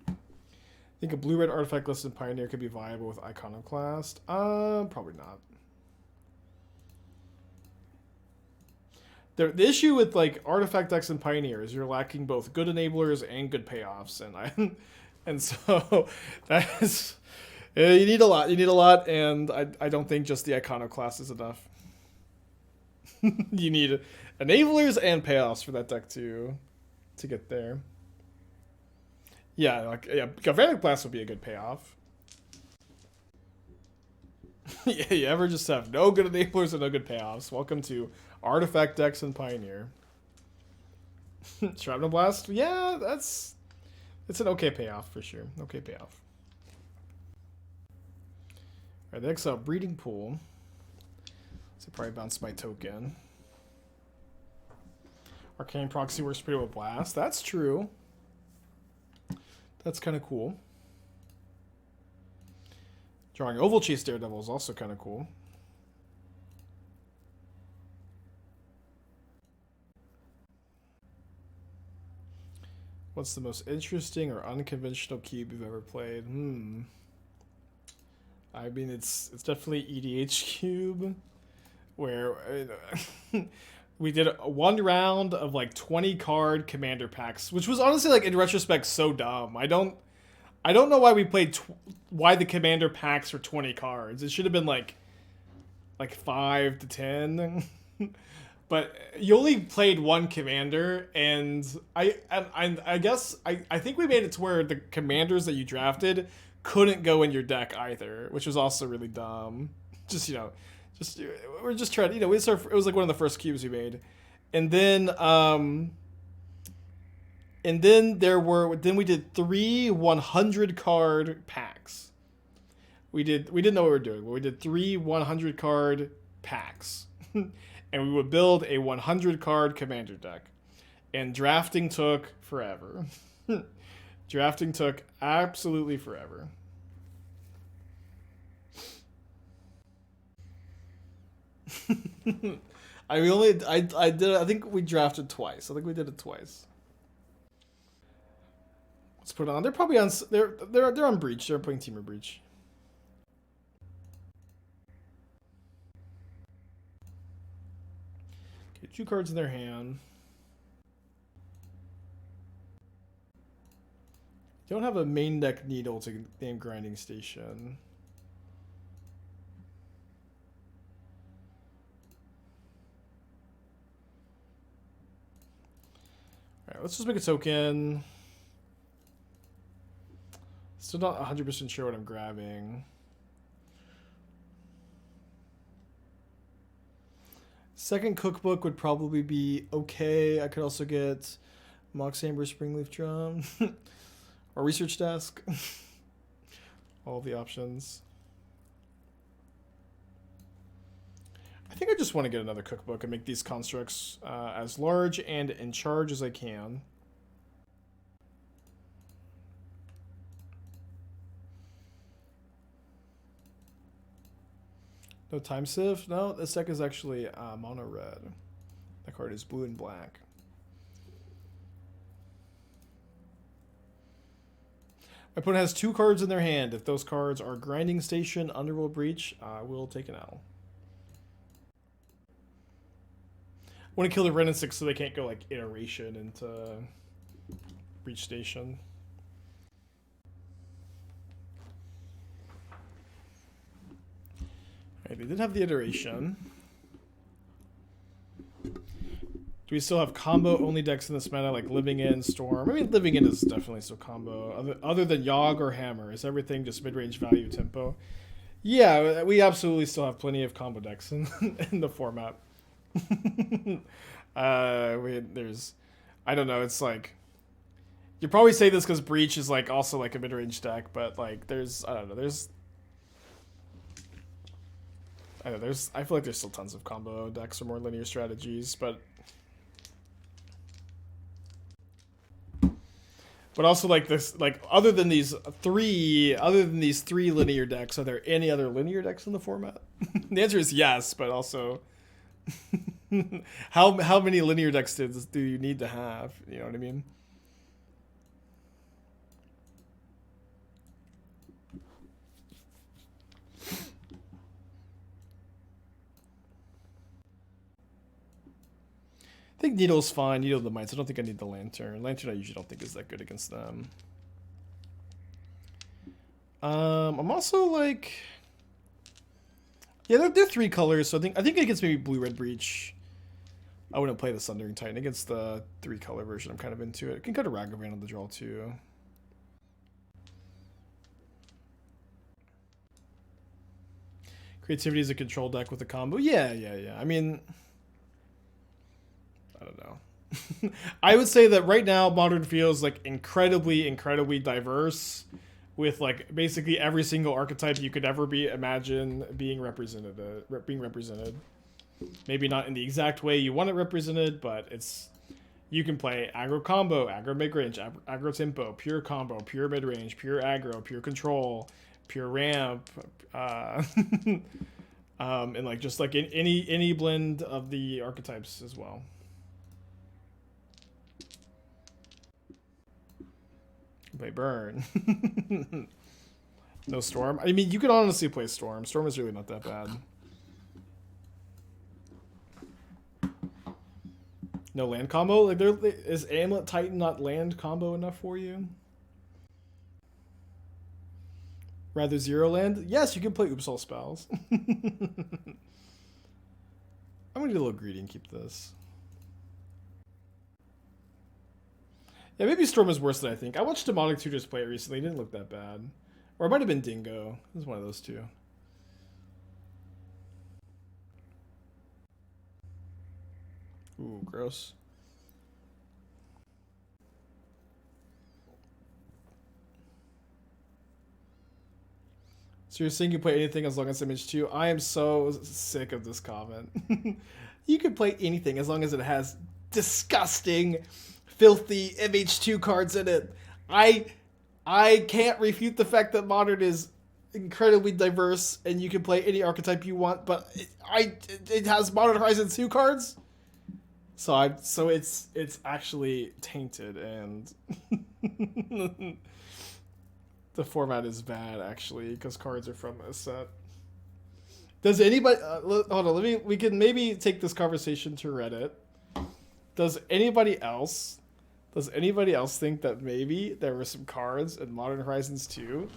I think a blue-red artifact list in Pioneer could be viable with Iconoclast. Probably not. The issue with like artifact decks and Pioneer is you're lacking both good enablers and good payoffs, and so that's you need a lot. You need a lot, and I don't think just the Iconoclast is enough. You need enablers and payoffs for that deck to get there. Yeah, Galvanic Blast would be a good payoff. Yeah, you ever just have no good enablers and no good payoffs. Welcome to Artifact decks and Pioneer. Shrapnel Blast? Yeah, it's an okay payoff for sure. Okay payoff. Alright, next up, Breeding Pool. So probably bounce my token. Arcane Proxy works pretty well with Blast. That's true. That's kind of cool. Drawing Oval Chase Daredevil is also kind of cool. What's the most interesting or unconventional cube you've ever played? I mean, it's definitely EDH Cube, where we did one round of like 20 card commander packs, which was honestly like in retrospect so dumb. I don't know why we played why the commander packs were 20 cards. It should have been like 5 to 10. But you only played one commander, and I guess I think we made it to where the commanders that you drafted couldn't go in your deck either, which was also really dumb. Just we're just trying. It was like one of the first cubes we made, and then we did 3 100 card packs. We didn't know what we were doing, but we did 3 100 card packs. And we would build a 100 card commander deck. And drafting took forever. Drafting took absolutely forever. I think we drafted twice. I think we did it twice. Let's put on. They're probably on. They're on Breach. They're playing Temur Breach. Okay, 2 cards in their hand. Don't have a main deck needle to name Grinding Station. Alright, let's just make a token. Still not 100% sure what I'm grabbing. Second cookbook would probably be okay. I could also get Mox Amber Springleaf Drum. Or Research Desk. All the options. I think I just want to get another cookbook and make these constructs as large and in charge as I can. No Time Sieve? No, this deck is actually mono red. That card is blue and black. My opponent has 2 cards in their hand. If those cards are Grinding Station, Underworld Breach, I will take an L. I want to kill the Wrenn and 6 so they can't go like Iteration into Breach Station. Alright, they did have the Iteration. Do we still have combo-only decks in this meta, like Living In, Storm? I mean, Living In is definitely still combo. Other than Yogg or Hammer, is everything just mid-range value tempo? Yeah, we absolutely still have plenty of combo decks in, in the format. There's... I don't know, it's like... You probably say this because Breach is like also like a mid-range deck, but like there's... I don't know, there's... I feel like there's still tons of combo decks or more linear strategies, but... But also like this, like other than these three linear decks, are there any other linear decks in the format? The answer is yes, but also, how many linear decks do you need to have? You know what I mean? I think Needle's fine. Needle the Mites. I don't think I need the Lantern. Lantern I usually don't think is that good against them. I'm also like... Yeah, they're 3 colors, so I think against maybe Blue-Red Breach, I wouldn't play the Sundering Titan. Against the 3-color version, I'm kind of into it. I can go to Ragavan on the draw, too. Creativity is a control deck with a combo. Yeah. I mean, I don't know. I would say that right now Modern feels like incredibly diverse, with like basically every single archetype you could ever imagine being represented. Maybe not in the exact way you want it represented, but you can play aggro combo, aggro mid-range, aggro tempo, pure combo, pure mid-range, pure aggro, pure control, pure ramp, and like just like in any blend of the archetypes as well. Play burn. No storm. I mean, you could honestly play storm. Storm is really not that bad. No land combo? Like, is Amulet Titan not land combo enough for you? Rather zero land? Yes, you can play Oops All Spells. I'm gonna get a little greedy and keep this. Yeah, maybe Storm is worse than I think. I watched Demonic 2 just play it recently. It didn't look that bad. Or it might have been Dingo. It was one of those two. Ooh, gross. So you're saying you play anything as long as Image 2? I am so sick of this comment. You can play anything as long as it has disgusting, filthy MH2 cards in it. I can't refute the fact that Modern is incredibly diverse and you can play any archetype you want, but it has Modern Horizons 2 cards. So it's actually tainted, and the format is bad actually because cards are from this set. Does anybody hold on? We can maybe take this conversation to Reddit. Does anybody else think that maybe there were some cards in Modern Horizons 2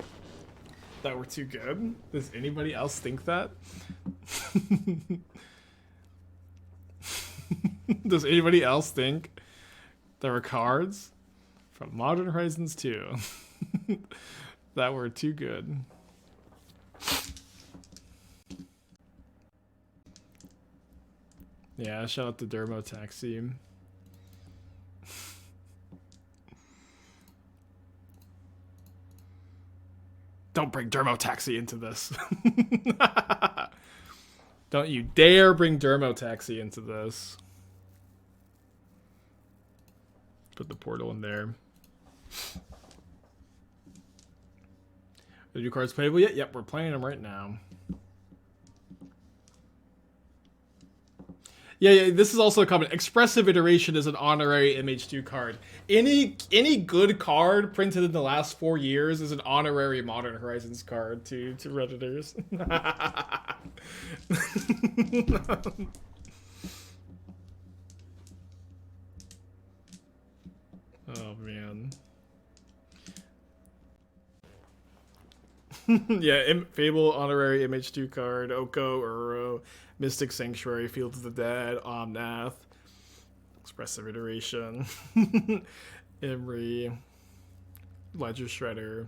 that were too good? Does anybody else think that? Does anybody else think there were cards from Modern Horizons 2 that were too good? Yeah, shout out to Dermo Taxi. Don't bring Dermo Taxi into this. Don't you dare bring Dermo Taxi into this. Put the portal in there. The new cards playable yet? Yep, we're playing them right now. Yeah, this is also a comment. Expressive Iteration is an honorary MH2 card. Any good card printed in the last 4 years is an honorary Modern Horizons card to Redditors. Oh, man. Yeah, Fable, honorary MH2 card, Oko, Uro, Mystic Sanctuary, Field of the Dead, Omnath, Expressive Iteration, Imri, Ledger Shredder,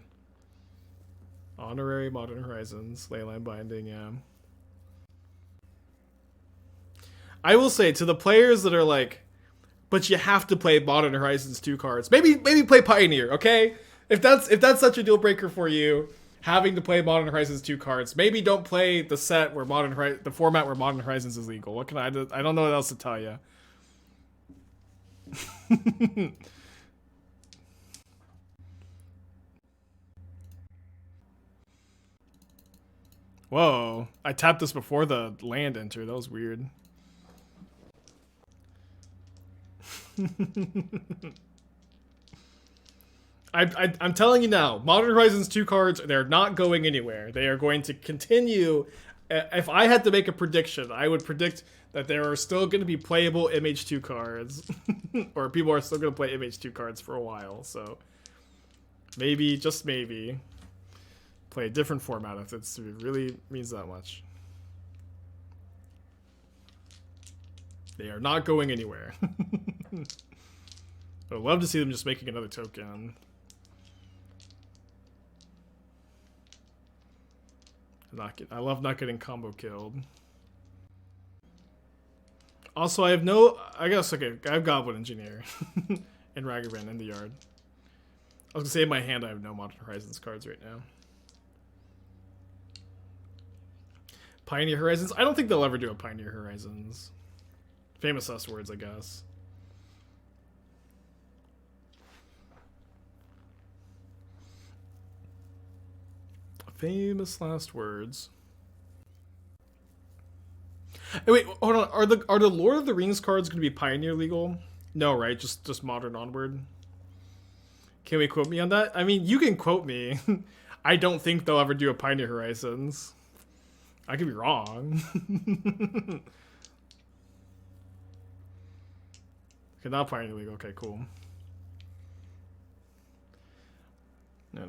honorary Modern Horizons, Leyline Binding, yeah. I will say, to the players that are like, but you have to play Modern Horizons 2 cards, maybe play Pioneer, okay? If that's such a deal breaker for you, having to play Modern Horizons 2 cards, maybe don't play the set where the format where Modern Horizons is legal. What can I do? I don't know what else to tell you. Whoa, I tapped this before the land enter. That was weird. I'm telling you now, Modern Horizons 2 cards, they're not going anywhere. They are going to continue. If I had to make a prediction, I would predict that there are still going to be playable MH2 cards. Or people are still going to play MH2 cards for a while. So maybe, just maybe, play a different format if it really means that much. They are not going anywhere. I would love to see them just making another token. I love not getting combo killed. Also, I have no... I guess, okay, I have Goblin Engineer. And Ragavan in the yard. I was gonna say in my hand I have no Modern Horizons cards right now. Pioneer Horizons? I don't think they'll ever do a Pioneer Horizons. Famous last words, I guess. Famous last words. Hey, wait, hold on. Are the Lord of the Rings cards going to be Pioneer legal? No, right? Just Modern onward. Can we quote me on that? I mean, you can quote me. I don't think they'll ever do a Pioneer Horizons. I could be wrong. Okay, not Pioneer legal. Okay, cool. No.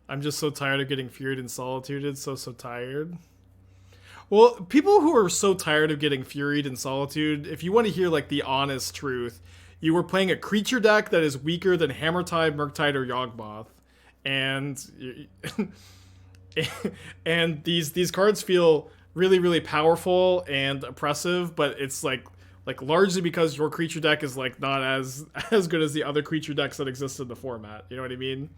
I'm just so tired of getting Furied and Solituded. So tired. Well, people who are so tired of getting Furied and Solitude, if you want to hear like the honest truth, you were playing a creature deck that is weaker than Hammertide, Murktide, or Yawgmoth. And and these cards feel really, really powerful and oppressive, but it's like largely because your creature deck is like not as good as the other creature decks that exist in the format. You know what I mean?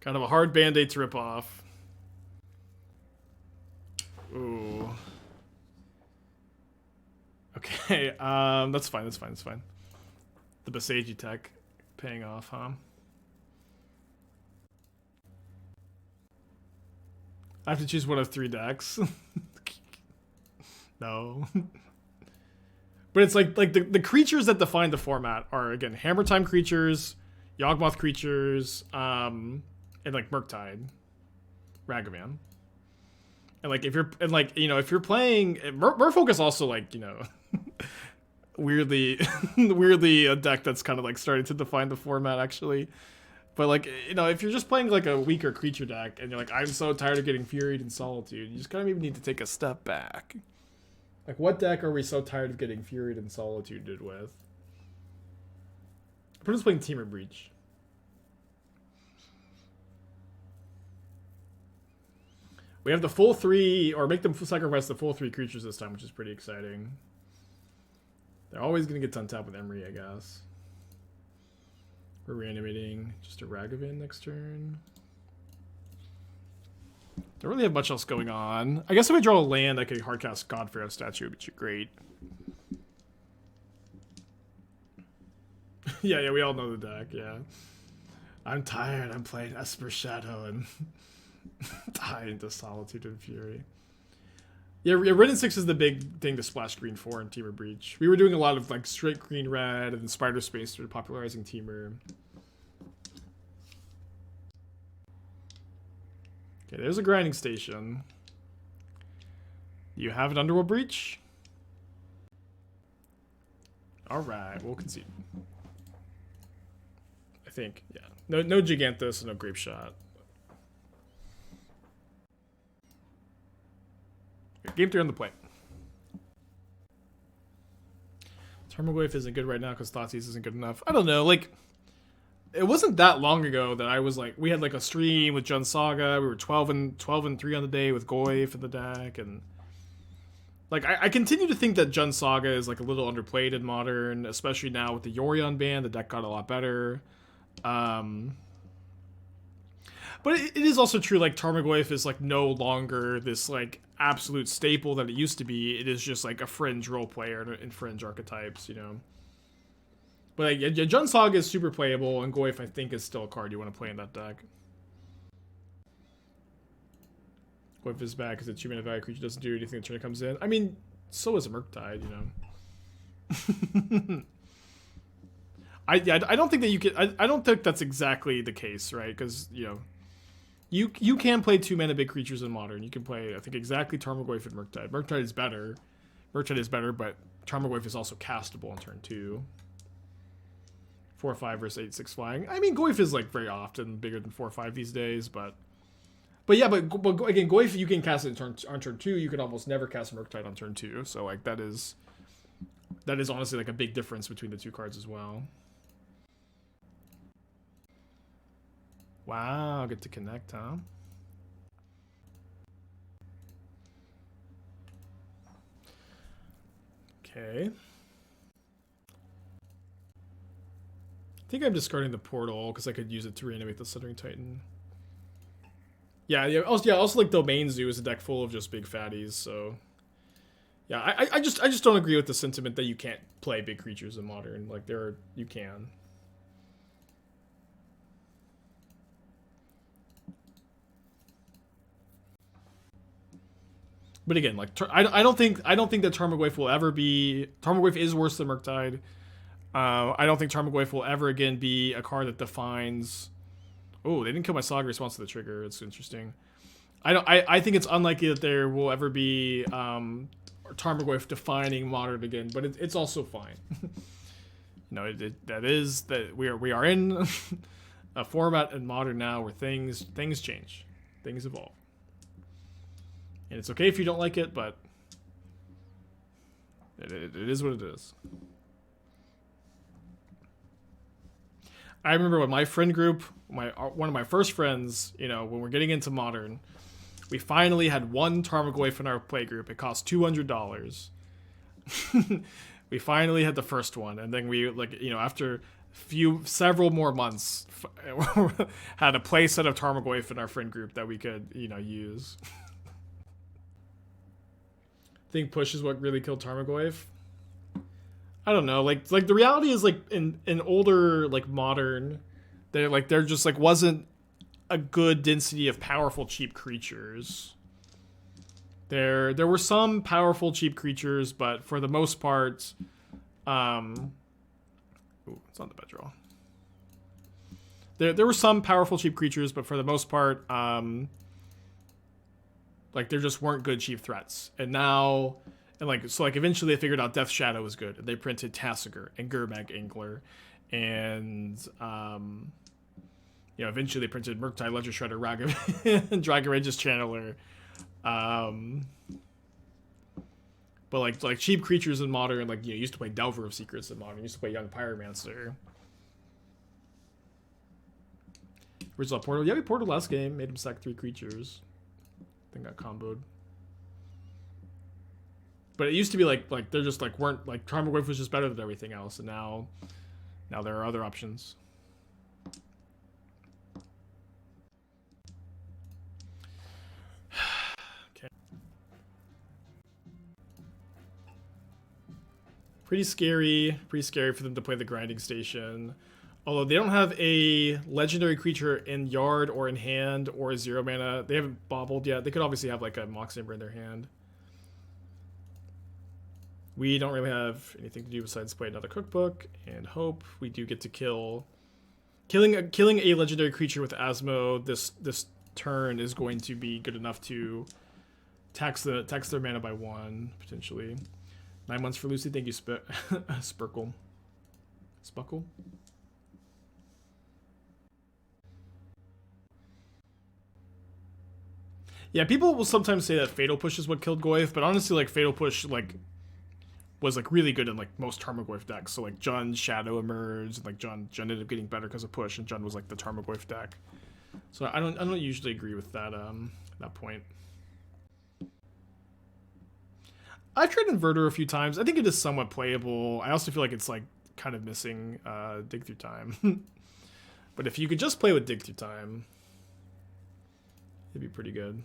Kind of a hard band-aid to rip off. Ooh. Okay, that's fine. The Boseiji tech paying off, huh? I have to choose one of 3 decks. No. But it's like the creatures that define the format are, again, Hammer Time creatures, Yawgmoth creatures, and like Murktide, Ragavan. And like if you're if you're playing Merfolk is also like, you know, weirdly a deck that's kind of like starting to define the format actually. But like, you know, if you're just playing like a weaker creature deck and you're like, I'm so tired of getting Furied and Solitude, you just kind of maybe need to take a step back. Like, what deck are we so tired of getting Furied and Solituded with? We're just playing Temur Breach. We have the full 3, or make them sacrifice the full 3 creatures this time, which is pretty exciting. They're always going to get untapped with Emery, I guess. We're reanimating just a Ragavan next turn. Don't really have much else going on. I guess if I draw a land, I could hardcast Godpharaoh statue, which would be great. yeah, we all know the deck, yeah. I'm tired, I'm playing Esper Shadow and die into Solitude and Fury. Yeah, red and 6 is the big thing to splash green for in Temur Breach. We were doing a lot of like straight green red and Spider Space started popularizing Temur. Okay, there's a grinding station. You have an Underworld Breach? Alright, we'll concede. I think, yeah. No Gigantus and no Grape Shot. Game 3 on the plate. Tarmogoyf isn't good right now because Thoughtseize isn't good enough. I don't know, like, it wasn't that long ago that I was like, we had like a stream with Jund Saga, we were 12 and 3 on the day with Goyf in the deck, and like, I continue to think that Jund Saga is like a little underplayed in Modern, especially now with the Yorion ban, the deck got a lot better. But it is also true, like, Tarmogoyf is, like, no longer this, like, absolute staple that it used to be. It is just, like, a fringe role player in fringe archetypes, you know? But, like, yeah, Jund Saga is super playable, and Goyf, I think, is still a card you want to play in that deck. Goyf is bad because the 2-mana value creature doesn't do anything the turn it comes in. I mean, so is Murktide, you know? I don't think that you can... I don't think that's exactly the case, right? Because, you know... You can play 2-mana big creatures in Modern. You can play, I think, exactly Tarmogoyf and Murktide. Murktide is better. But Tarmogoyf is also castable on turn 2. 4/5 versus 8/6 flying. I mean, Goyf is, like, very often bigger than 4/5 these days, but again, Goyf, you can cast it on turn 2. You can almost never cast Murktide on turn 2. So, like, that is honestly, like, a big difference between the two cards as well. Wow, get to connect, huh? Okay. I think I'm discarding the portal because I could use it to reanimate the Stuttering Titan. Yeah. Also, like Domain Zoo is a deck full of just big fatties. So yeah, I just don't agree with the sentiment that you can't play big creatures in Modern. Like you can. But again, like I don't think that Tarmogoyf will ever be. Tarmogoyf is worse than Murktide. I don't think Tarmogoyf will ever again be a card that defines. Oh, they didn't kill my Saga response to the trigger. It's interesting. I think it's unlikely that there will ever be Tarmogoyf defining Modern again, but it's also fine. That we are in a format in Modern now where things change, things evolve, and it's okay if you don't like it, but it is what it is. I remember when my friend group, one of my first friends, when we're getting into Modern, we finally had one Tarmogoyf in our play group. It cost $200. We finally had the first one, and then we after several more months had a play set of Tarmogoyf in our friend group that we could use. I think push is what really killed Tarmogoyf. I don't know, like the reality is like in older like Modern, there just like wasn't a good density of powerful cheap creatures. There were some powerful cheap creatures, but for the most part, ooh, it's on the bedroll. There were some powerful cheap creatures, but for the most part, like there just weren't good cheap threats. And now, eventually they figured out Death Shadow was good. They printed Tasigur and Gurmag Angler, and eventually they printed Murktide, Ledger Shredder, and Dragon Rage's Channeler. But like cheap creatures in Modern, used to play Delver of Secrets in Modern, used to play Young Pyromancer. Original Portal. Yeah, we portaled last game, made him sack 3 creatures. Then got comboed. But it used to be like they're just weren't Tarmogoyf was just better than everything else, and now there are other options. Okay. Pretty scary for them to play the Grinding Station. Although they don't have a legendary creature in yard or in hand or a 0 mana. They haven't bobbled yet. They could obviously have like a Mox Amber in their hand. We don't really have anything to do besides play another cookbook and hope we do get to killing a legendary creature with Asmo this turn is going to be good enough to tax their mana by 1 potentially. 9 months for Lucy. Thank you, Spuckle. Yeah, people will sometimes say that Fatal Push is what killed Goyf, but honestly, Fatal Push was really good in most Tarmogoyf decks. So Jund Shadow emerged, and Jund ended up getting better because of push, and Jund was the Tarmogoyf deck. So I don't usually agree with that that point. I've tried Inverter a few times. I think it is somewhat playable. I also feel like it's kind of missing Dig Through Time. But if you could just play with Dig Through Time, it'd be pretty good.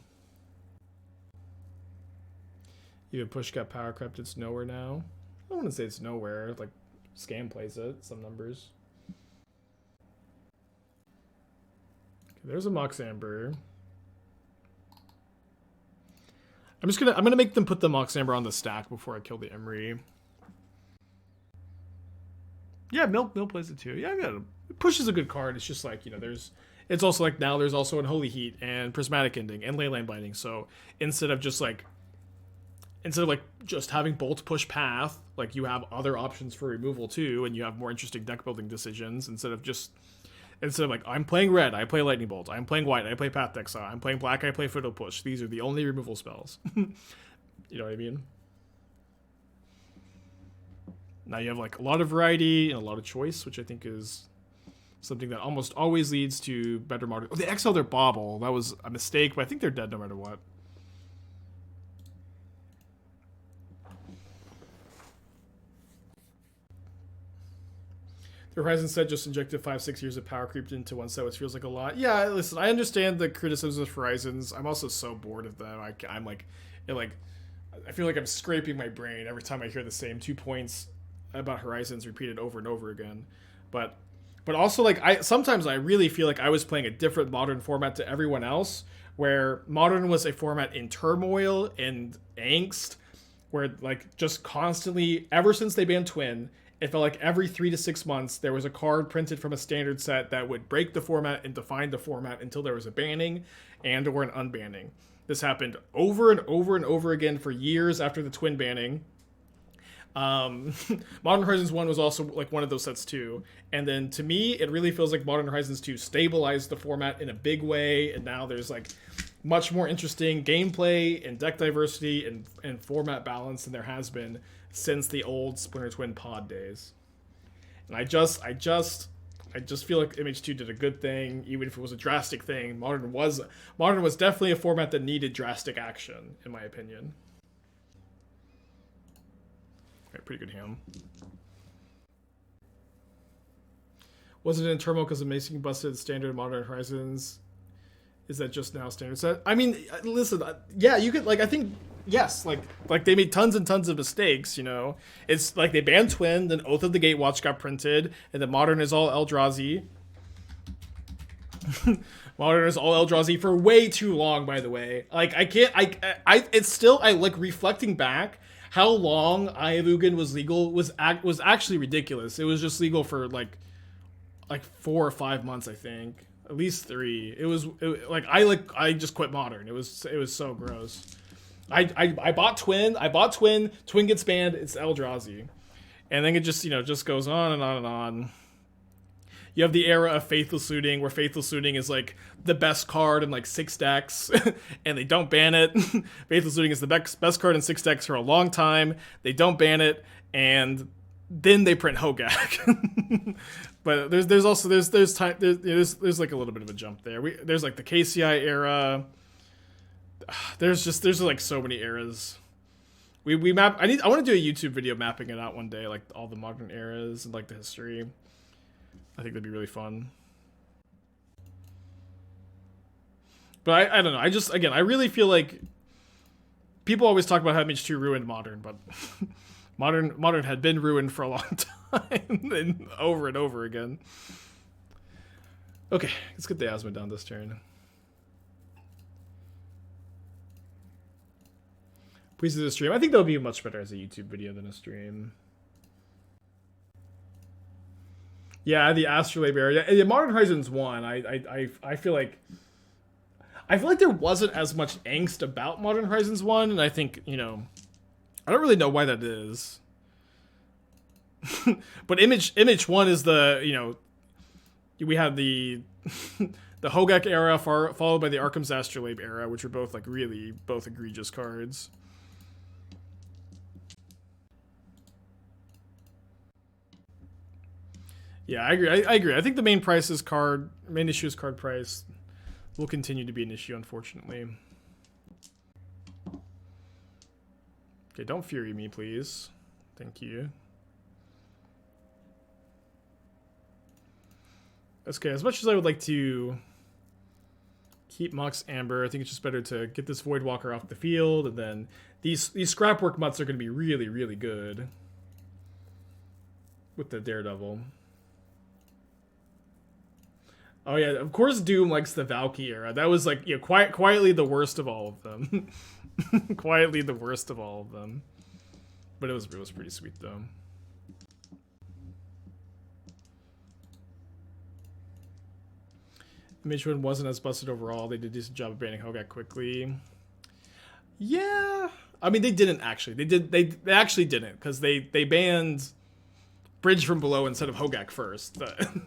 Even push got power crept. It's nowhere now. I don't want to say it's nowhere. Scam plays it. Some numbers. Okay, there's a Mox Amber. I'm gonna make them put the Mox Amber on the stack before I kill the Emery. Yeah, Mill plays it too. Yeah, push is a good card. It's just it's also now there's also Unholy Heat and Prismatic Ending and Leyline Binding. So instead of just just having Bolt push path, you have other options for removal too, and you have more interesting deck building decisions instead of I'm playing red, I play Lightning Bolt. I'm playing white, I play Path Exile. I'm playing black, I play Fatal Push. These are the only removal spells. You know what I mean? Now you have a lot of variety and a lot of choice, which I think is Something that almost always leads to better modern. Oh, they exiled their Bauble. That was a mistake, but I think they're dead no matter what. The Horizon set just injected 5-6 years of power creeped into one set, which feels like a lot. Yeah, listen, I understand the criticisms of Horizons. I'm also so bored of them. I'm like, I feel like I'm scraping my brain every time I hear the same 2 points about Horizons repeated over and over again. But also, like, sometimes I really feel like I was playing a different modern format to everyone else, where modern was a format in turmoil and angst, where like just constantly, ever since they banned Twin, it felt like every 3 to 6 months there was a card printed from a standard set that would break the format and define the format until there was a banning and or an unbanning. This happened over and over and over again for years after the Twin banning. Modern Horizons 1 was also like one of those sets too. And then to me, it really feels like Modern Horizons 2 stabilized the format in a big way. And now there's like much more interesting gameplay and deck diversity and format balance than there has been since the old Splinter Twin pod days. And I just feel like MH2 did a good thing, even if it was a drastic thing. Modern was definitely a format that needed drastic action, in my opinion. Right, pretty good ham. Was it in turmoil because of Mason busted standard Modern Horizons? Is that just now standard set? I mean, listen, yeah, you could, like, I think, yes, like they made tons and tons of mistakes, you know? It's like they banned Twin, then Oath of the Gatewatch got printed, and then Modern is all Eldrazi. Modern is all Eldrazi for way too long, by the way. Like, it's still, I like reflecting back, how long Iovugan was legal was actually ridiculous. It was just legal for like 4 or 5 months, I think. At least 3. I just quit Modern. It was so gross. I bought Twin. Twin gets banned. It's Eldrazi, and then it just just goes on and on and on. You have the era of Faithless Looting, where Faithless Looting is like the best card in like 6 decks, and they don't ban it. Faithless Looting is the best card in 6 decks for a long time. They don't ban it, and then they print Hogak. But there's also there's like a little bit of a jump there. There's like the KCI era. There's like so many eras. We map. I want to do a YouTube video mapping it out one day, like all the modern eras and like the history. I think that'd be really fun. But I don't know. I really feel like people always talk about how MH2 ruined Modern, but Modern had been ruined for a long time and over again. Okay, let's get the Asma down this turn. Please do the stream. I think that'll be much better as a YouTube video than a stream. Yeah, the Astrolabe area. Yeah, Modern Horizons 1, I feel like there wasn't as much angst about Modern Horizons 1, and I think, I don't really know why that is. But Image 1 is the, we had the the Hogak era followed by the Arkham's Astrolabe era, which were both like really both egregious cards. Yeah, I agree. I agree. I think the main issue is card price. Will continue to be an issue, unfortunately. Okay, don't Fury me, please. Thank you. Okay, as much as I would like to keep Mox Amber, I think it's just better to get this Voidwalker off the field, and then these Scrapwork mutts are going to be really, really good with the Daredevil. Oh yeah, of course Doom likes the Valky era. That was like, quietly the worst of all of them. Quietly the worst of all of them. But it was pretty sweet though. Midgewood wasn't as busted overall. They did a decent job of banning Hogak quickly. Yeah, I mean they didn't actually. They actually didn't, because they banned Bridge from Below instead of Hogak first,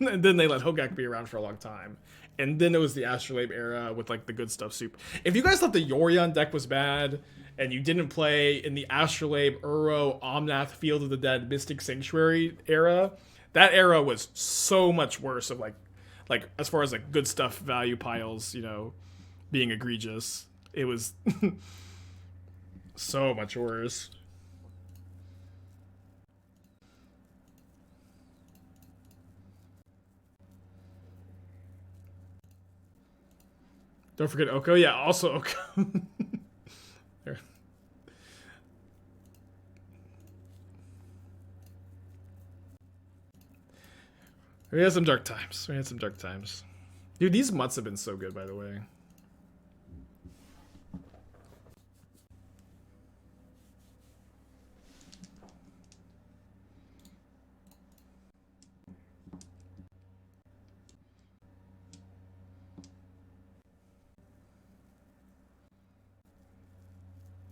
and then they let Hogak be around for a long time, and then it was the Astrolabe era with like the good stuff soup. If you guys thought the Yorion deck was bad and you didn't play in the Astrolabe, Uro, Omnath, Field of the Dead, Mystic Sanctuary era, that era was so much worse of like like as far as like good stuff value piles, you know, being egregious. It was so much worse. Don't forget Oko. Yeah, also Oko. There. We had some dark times. We had some dark times. Dude, these mutts have been so good, by the way.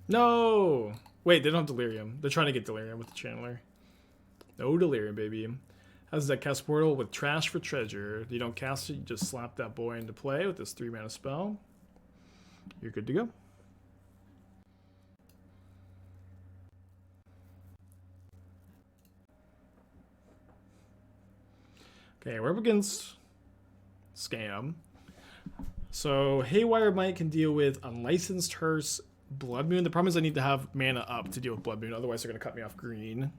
No! Wait, they don't have Delirium. They're trying to get Delirium with the Channeler. No Delirium, baby. How's that cast Portal with Trash for Treasure? You don't cast it, you just slap that boy into play with this 3-mana spell. You're good to go. Okay, we're up against Scam. So Haywire Might can deal with Unlicensed Hearse, Blood Moon. The problem is I need to have mana up to deal with Blood Moon, otherwise they're going to cut me off green.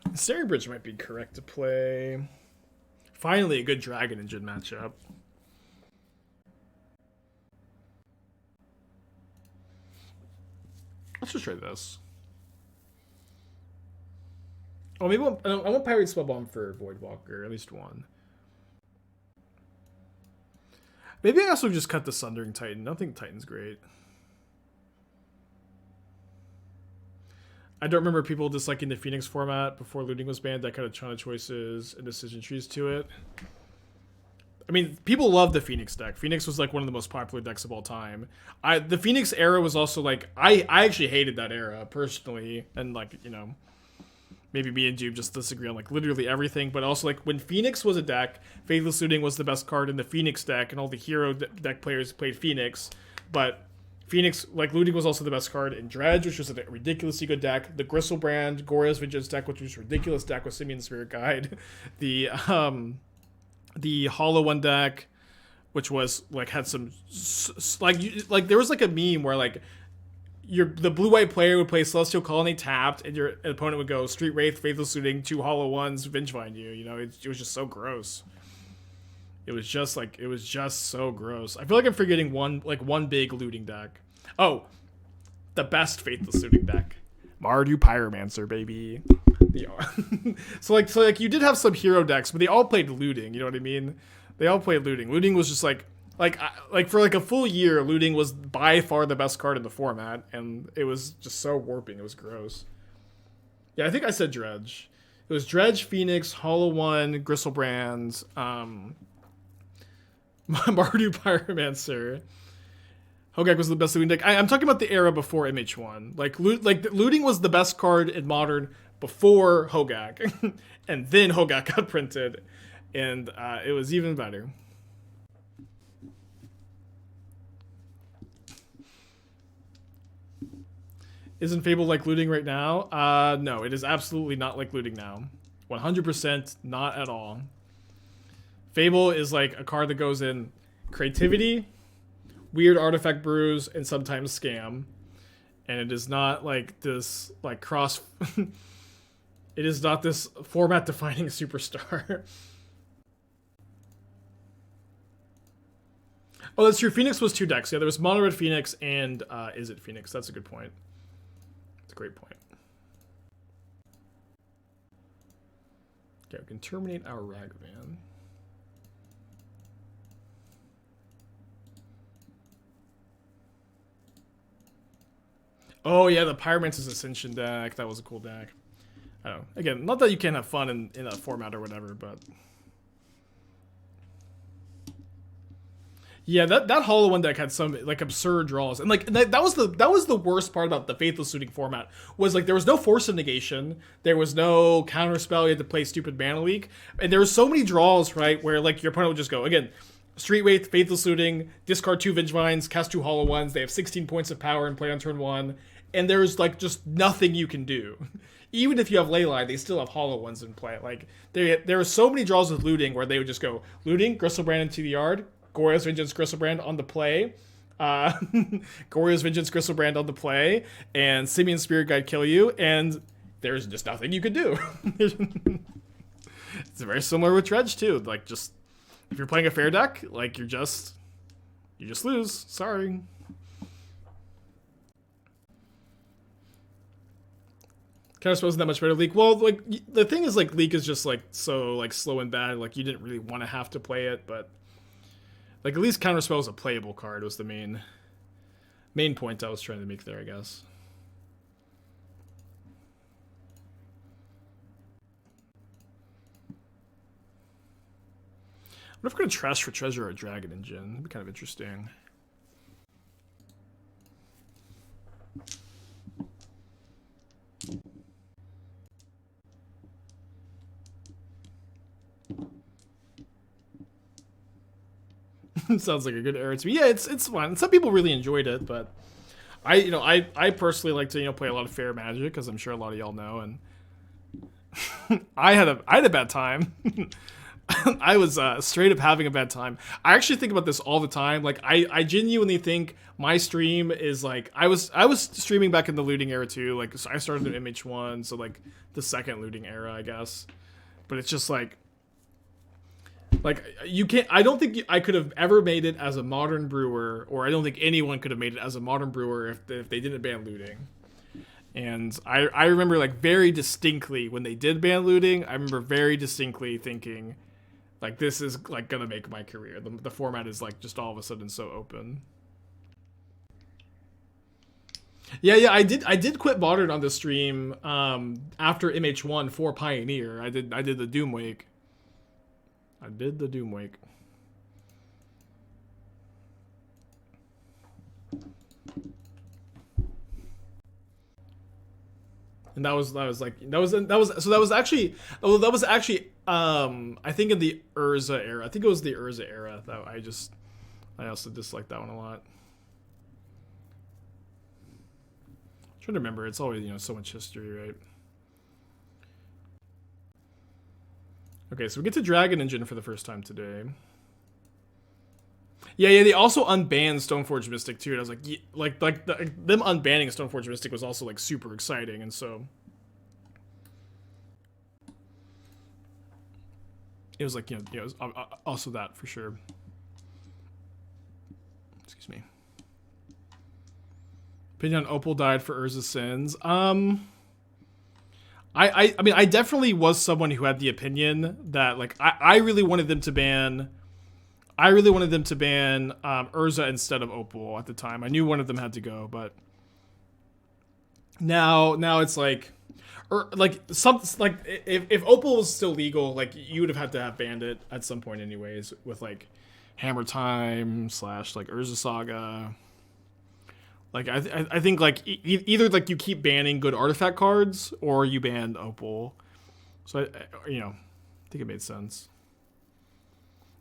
Ensnaring Bridge might be correct to play. Finally, a good Dragon Engine matchup. Let's just try this. Oh, maybe I want Pirate Spellbomb for Voidwalker, at least one. Maybe I also just cut the Sundering Titan. I don't think Titan's great. I don't remember people disliking the Phoenix format before looting was banned. That kind of ton of choices and decision trees to it. I mean, people love the Phoenix deck. Phoenix was like one of the most popular decks of all time. The Phoenix era was also like, I actually hated that era personally, and like, you know, maybe me and Jube just disagree on like literally everything, but also like when Phoenix was a deck, Faithless Looting was the best card in the Phoenix deck, and all the hero deck players played Phoenix, but Phoenix, like, Looting was also the best card in Dredge, which was a ridiculously good deck. The Gristlebrand, Goria's Vengeance deck, which was a ridiculous deck with Simian Spirit Guide. The Hollow One deck, which was, like, had some, like there was, like, a meme where, like, the blue-white player would play Celestial Colony tapped, and your opponent would go Street Wraith, Faithless Looting, 2 Hollow Ones, Vengevine you. You know, it was just so gross. It was just so gross. I feel like I'm forgetting one big looting deck. Oh, the best Faithless Looting deck. Mardu Pyromancer, baby. So you did have some hero decks, but they all played looting, you know what I mean? They all played looting. Looting was just like for like a full year, looting was by far the best card in the format, and it was just so warping. It was gross. Yeah, I think I said Dredge. It was Dredge, Phoenix, Hollow One, Gristlebrand, Mardu Pyromancer. Hogak was the best looting deck. I'm talking about the era before MH1. Like looting was the best card in Modern before Hogak, and then Hogak got printed, and it was even better. Isn't Fable like looting right now? No, it is absolutely not like looting now. 100% not at all. Fable is like a card that goes in creativity, weird artifact brews, and sometimes scam. And it is not like this like cross it is not this format defining superstar. Oh, that's true. Phoenix was 2 decks. Yeah, there was Mono Red Phoenix and Izzet Phoenix. That's a good point. That's a great point. Okay, we can terminate our Ragavan. Oh yeah, the Pyromancer's Ascension deck. That was a cool deck. I don't know. Again, not that you can't have fun in a format or whatever, but yeah, that Hollow One deck had some like absurd draws, and like that was the worst part about the Faithless Looting format was like there was no Force of Negation, there was no counter spell, you had to play stupid Mana Leak, and there were so many draws, right, where like your opponent would just go again. Street Wraith, Faithless Looting, discard 2 Vengevines, cast 2 Hollow Ones. They have 16 points of power and play on turn 1. and there's like just nothing you can do. Even if you have Leyline, they still have hollow ones in play. Like there are so many draws with looting where they would just go looting, Gristlebrand into the yard, Goryo's Vengeance, Gristlebrand on the play, Goryo's Vengeance, Gristlebrand on the play, and Simian Spirit Guide kill you, and there's just nothing you could do. It's very similar with Dredge too. Like just if you're playing a fair deck, like you just lose. Sorry. Counterspell isn't that much better. Leak. Well, like the thing is, like Leak is just like so like slow and bad. Like you didn't really want to have to play it, but like at least Counterspell is a playable card. Was the main point I was trying to make there, I guess. What if we're gonna trash for treasure or Dragon Engine? That'd be kind of interesting. Sounds like a good era to me. Yeah, it's fun. Some people really enjoyed it, but I personally like to play a lot of fair Magic, as I'm sure a lot of y'all know, and I had a bad time. I was straight up having a bad time. I actually think about this all the time. Like I genuinely think my stream is like I was streaming back in the looting era too. Like so I started in MH1, so like the second looting era, I guess. But it's just like you can't. I don't think I could have ever made it as a modern brewer, or I don't think anyone could have made it as a modern brewer if they didn't ban looting. And I remember like very distinctly when they did ban looting. I remember very distinctly thinking, like, this is like gonna make my career. The format is like just all of a sudden so open. Yeah, I did quit modern on the stream after MH1 for Pioneer. I did the Doomwake. I did the Doomwake. And that was actually I think in the Urza era. I think it was the Urza era that I also disliked that one a lot. I'm trying to remember, it's always so much history, right? Okay, so we get to Dragon Engine for the first time today. Yeah, they also unbanned Stoneforge Mystic too. And I was like, them unbanning Stoneforge Mystic was also like super exciting, and so it was like it was also that for sure. Excuse me. Opinion on Opal died for Urza's sins. I mean, I definitely was someone who had the opinion that like I really wanted them to ban. I really wanted them to ban Urza instead of Opal at the time. I knew one of them had to go, but now it's like, if Opal was still legal, like you would have had to have banned it at some point, anyways, with like Hammer Time / like Urza Saga. Like I think like either like you keep banning good artifact cards or you ban Opal. So I think it made sense.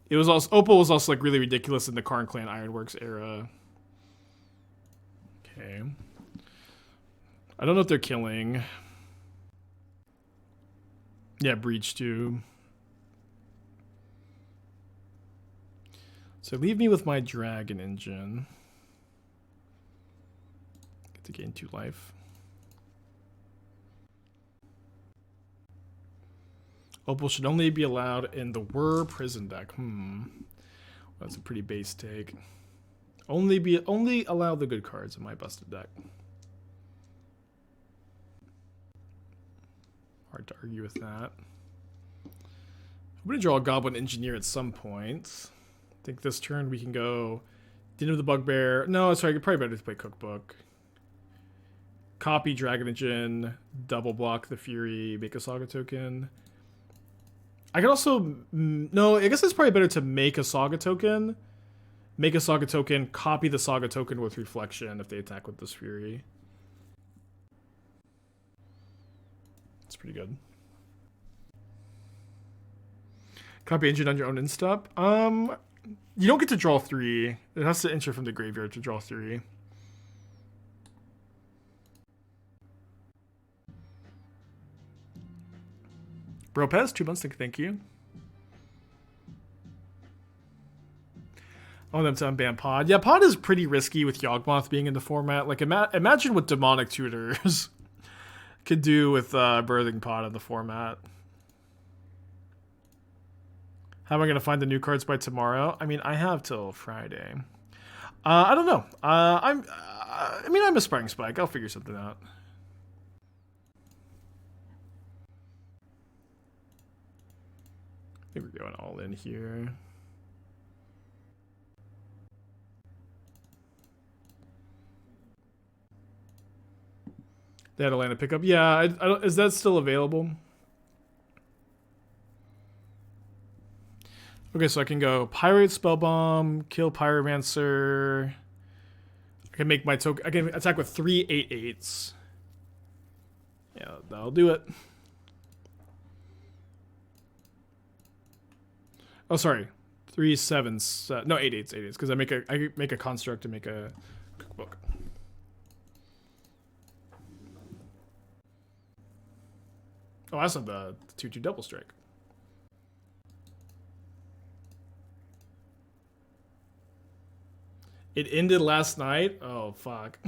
It was also Opal was also like really ridiculous in the Karn Clan Ironworks era. Okay. I don't know if they're killing. Yeah, Breach too. So leave me with my Dragon Engine. Get to gain 2 life. Opal should only be allowed in the Whir prison deck. Well, that's a pretty base take. Only allow the good cards in my busted deck. Hard to argue with that. I'm gonna draw a Goblin Engineer at some point. I think this turn we can go Den of the Bugbear. No, sorry, probably better to play Cookbook. Copy Dragon Engine, double block the Fury, make a Saga token. I could also, no, I guess it's probably better to make a Saga token, copy the Saga token with Reflection if they attack with this Fury. It's pretty good. Copy Engine on your own instep. You don't get to draw 3. It has to enter from the graveyard to draw 3. Ropez, 2 months, thank you. I want them to unban Pod. Yeah, Pod is pretty risky with Yawgmoth being in the format. Like, imagine what Demonic Tutors could do with Birthing Pod in the format. How am I going to find the new cards by tomorrow? I mean, I have till Friday. I don't know. I mean, I'm a Sparring Spike. I'll figure something out. I think we're going all in here. They had a land to pick up. Yeah, I don't, is that still available? Okay, so I can go Pyrite Spellbomb, kill Pyromancer. I can make my token. I can attack with 3 8/8s. Yeah, that'll do it. Oh, sorry, 3 7s. No, 8/8s, 8/8s. Because I make a construct to make a cookbook. Oh, that's not the 2/2 double strike. It ended last night. Oh fuck.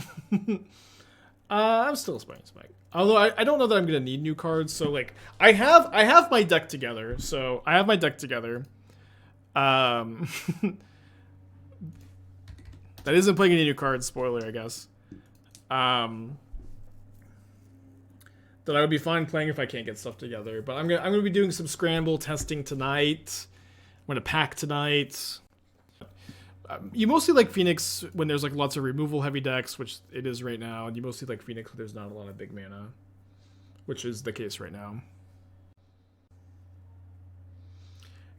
I'm still a Sparring Spike. Although I don't know that I'm gonna need new cards. So like I have my deck together. So I have my deck together. That isn't playing any new cards. Spoiler, I guess. That I would be fine playing if I can't get stuff together. But I'm gonna be doing some scramble testing tonight. I'm gonna pack tonight. You mostly like Phoenix when there's like lots of removal heavy decks, which it is right now, and you mostly like Phoenix when there's not a lot of big mana, which is the case right now.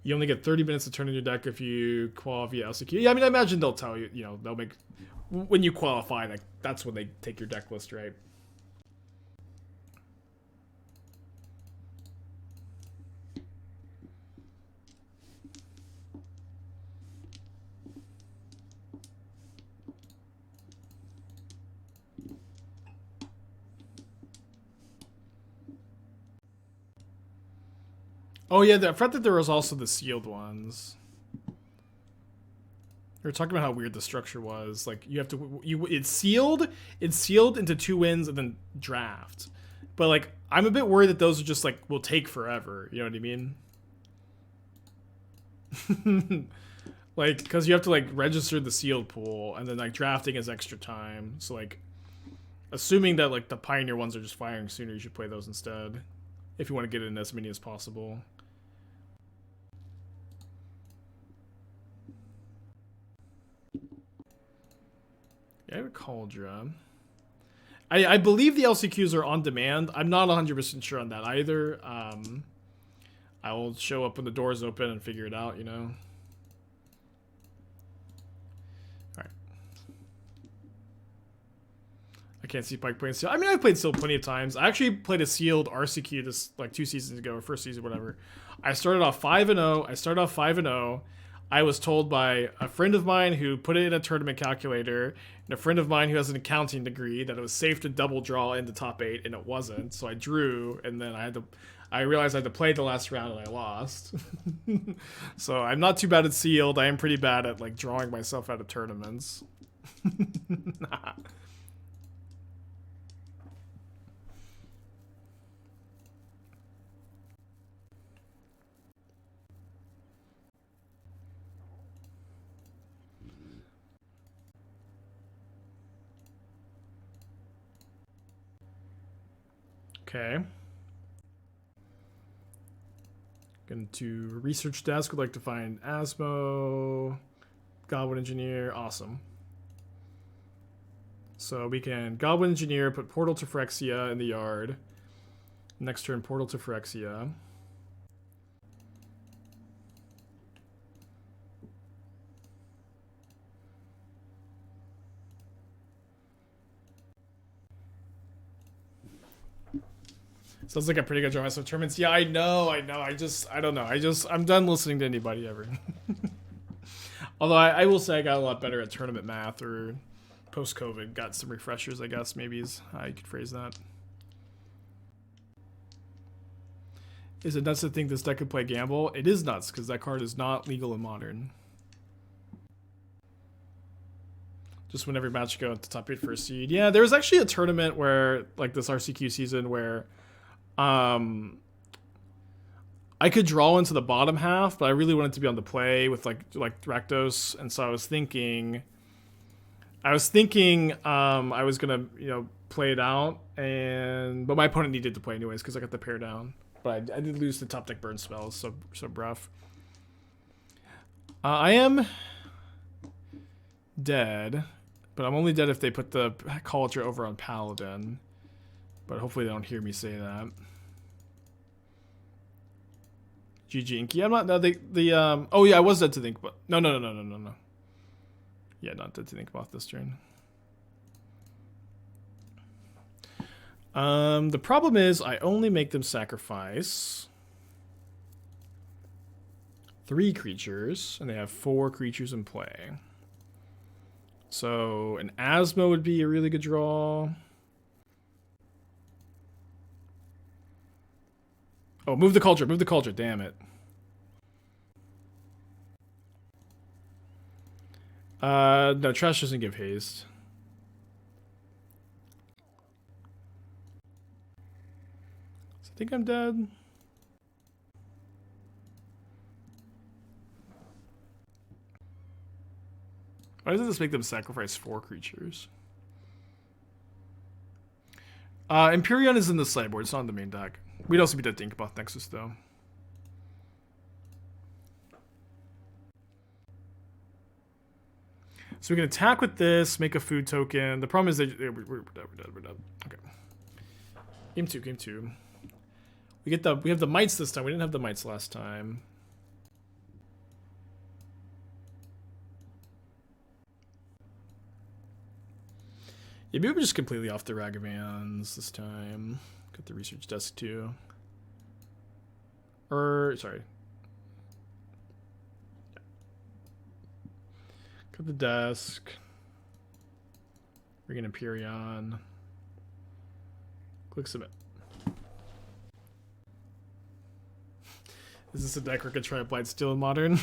You only get 30 minutes to turn in your deck if you qualify via LCQ. Yeah, I mean, I imagine they'll tell you, you know, they'll make when you qualify, like that's when they take your deck list, right? Oh yeah, I forgot that there was also the sealed ones. We were talking about how weird the structure was. Like you have to, it's sealed into 2 wins and then draft. But like I'm a bit worried that those are just like will take forever. You know what I mean? Like because you have to like register the sealed pool and then like drafting is extra time. So like assuming that like the Pioneer ones are just firing sooner, you should play those instead if you want to get in as many as possible. I have a Cauldra. I believe the LCQs are on demand. I'm not 100% sure on that either. I will show up when the doors open and figure it out, you know. Alright. I can't see Pike playing Sealed. I mean, I've played Sealed plenty of times. I actually played a Sealed RCQ this like 2 seasons ago, or first season, whatever. I started off 5-0. I was told by a friend of mine who put it in a tournament calculator and a friend of mine who has an accounting degree that it was safe to double draw into top 8, and it wasn't. So I drew, and then I realized I had to play the last round, and I lost. So I'm not too bad at Sealed. I am pretty bad at like drawing myself out of tournaments. Okay. Going to research desk. Would like to find Asmo, Goblin Engineer. Awesome. So we can Goblin Engineer, put Portal to Phyrexia in the yard. Next turn, Portal to Phyrexia. Sounds like a pretty good draw myself tournaments. Yeah, I know. I don't know. I'm done listening to anybody ever. Although I will say I got a lot better at tournament math, or post-COVID got some refreshers, I guess, maybe is how you could phrase that. Is it nuts to think this deck could play Gamble? It is nuts, because that card is not legal in Modern. Just win every match, go into top 8 for a seed. Yeah, there was actually a tournament where, like this RCQ season, where I could draw into the bottom half, but I really wanted to be on the play with like Rakdos, and so I was thinking I was gonna, you know, play it out, but my opponent needed to play anyways because I got the pair down. But I did lose the top deck burn spells, so rough. I am dead, but I'm only dead if they put the culture over on Paladin. But hopefully they don't hear me say that. GG Inky. I'm not. No, oh yeah, I was dead to think, but no. Yeah, not dead to think about this turn. The problem is I only make them sacrifice 3 creatures, and they have 4 creatures in play. So an Asmo would be a really good draw. Oh, move the culture, damn it. No, trash doesn't give haste. So I think I'm dead. Why doesn't this make them sacrifice 4 creatures? Empyrean is in the sideboard, it's not in the main deck. We'd also be dead to Inkmoth Nexus, though. So we can attack with this, make a food token. The problem is that we're dead. Okay. Game 2. We have the mites this time. We didn't have the mites last time. Yeah, maybe we're just completely off the Ragavans this time. Got the research desk too. Sorry. Yeah. Got the desk. Bring in Empyrean. Click submit. Is this a deck where I could try Blightsteel in Modern?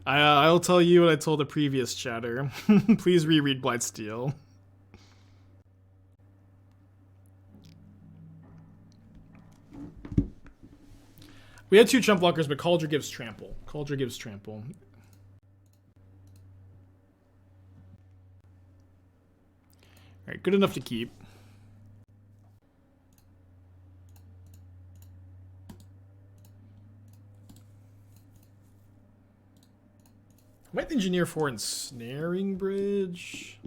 I'll tell you what I told the previous chatter. Please reread Blightsteel. We had 2 chump blockers, but Kaldra gives trample. Alright, good enough to keep. I might engineer for Ensnaring Bridge.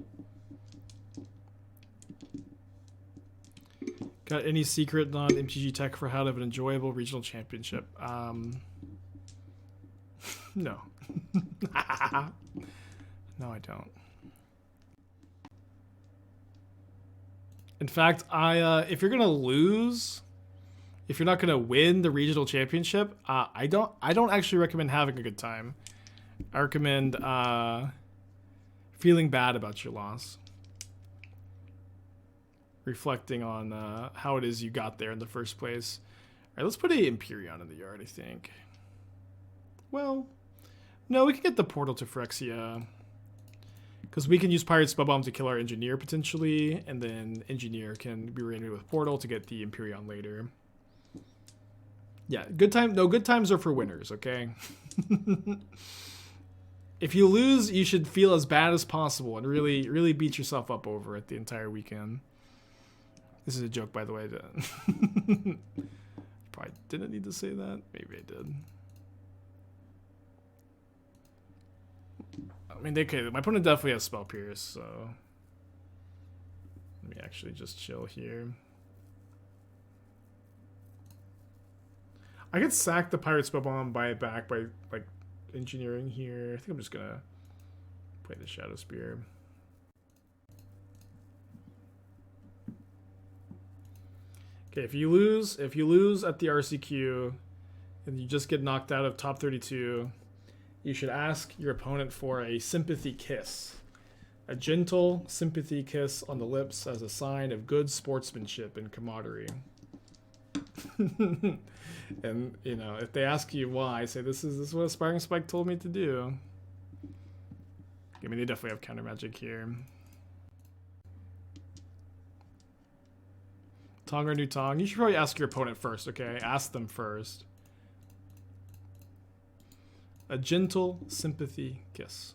Got any secret non-MTG tech for how to have an enjoyable regional championship? No. No, I don't. In fact, if you're gonna lose, if you're not gonna win the regional championship, I don't actually recommend having a good time. I recommend feeling bad about your loss. Reflecting on how it is you got there in the first place. Alright, let's put a Empyrean in the yard, I think. Well, no, we can get the portal to Phyrexia. Because we can use Pirate Spellbomb to kill our Engineer, potentially. And then Engineer can be reanimated with Portal to get the Empyrean later. Yeah, good times are for winners, okay? If you lose, you should feel as bad as possible and really beat yourself up over it the entire weekend. This is a joke, by the way. Probably didn't need to say that. Maybe I did. I mean, my opponent definitely has Spell Pierce, so let me actually just chill here. I could sack the Pirate Spellbomb, buy it back by like engineering here. I think I'm just gonna play the Shadow Spear. Okay, if you lose at the RCQ and you just get knocked out of top 32, you should ask your opponent for a sympathy kiss. A gentle sympathy kiss on the lips as a sign of good sportsmanship and camaraderie. And you know, if they ask you why, say this is what Aspiring Spike told me to do. I mean, they definitely have counter magic here. Tong or new Tong? You should probably ask your opponent first, okay? Ask them first. A gentle sympathy kiss.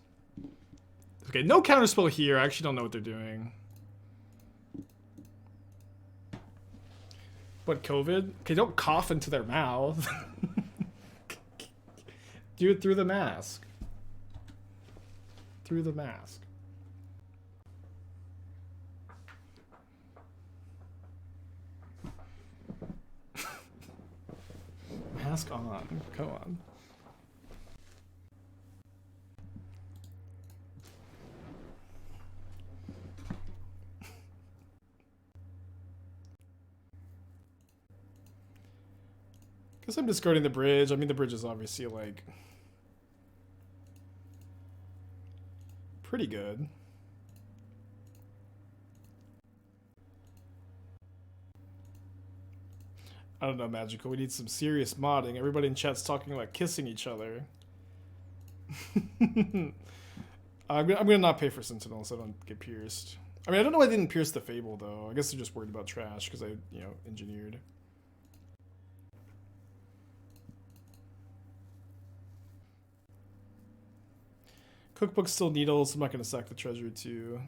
Okay, no counterspell here. I actually don't know what they're doing. What, COVID? Okay, don't cough into their mouth. Do it through the mask. Through the mask. Mask on. Come on. Guess I'm discarding the bridge. I mean, the bridge is obviously, like, pretty good. I don't know, Magical. We need some serious modding. Everybody in chat's talking about kissing each other. I'm gonna not pay for Sentinel so I don't get pierced. I mean, I don't know why I didn't pierce the Fable, though. I guess they're just worried about trash because I, you know, engineered. Cookbook still needles. I'm not going to sack the treasure too.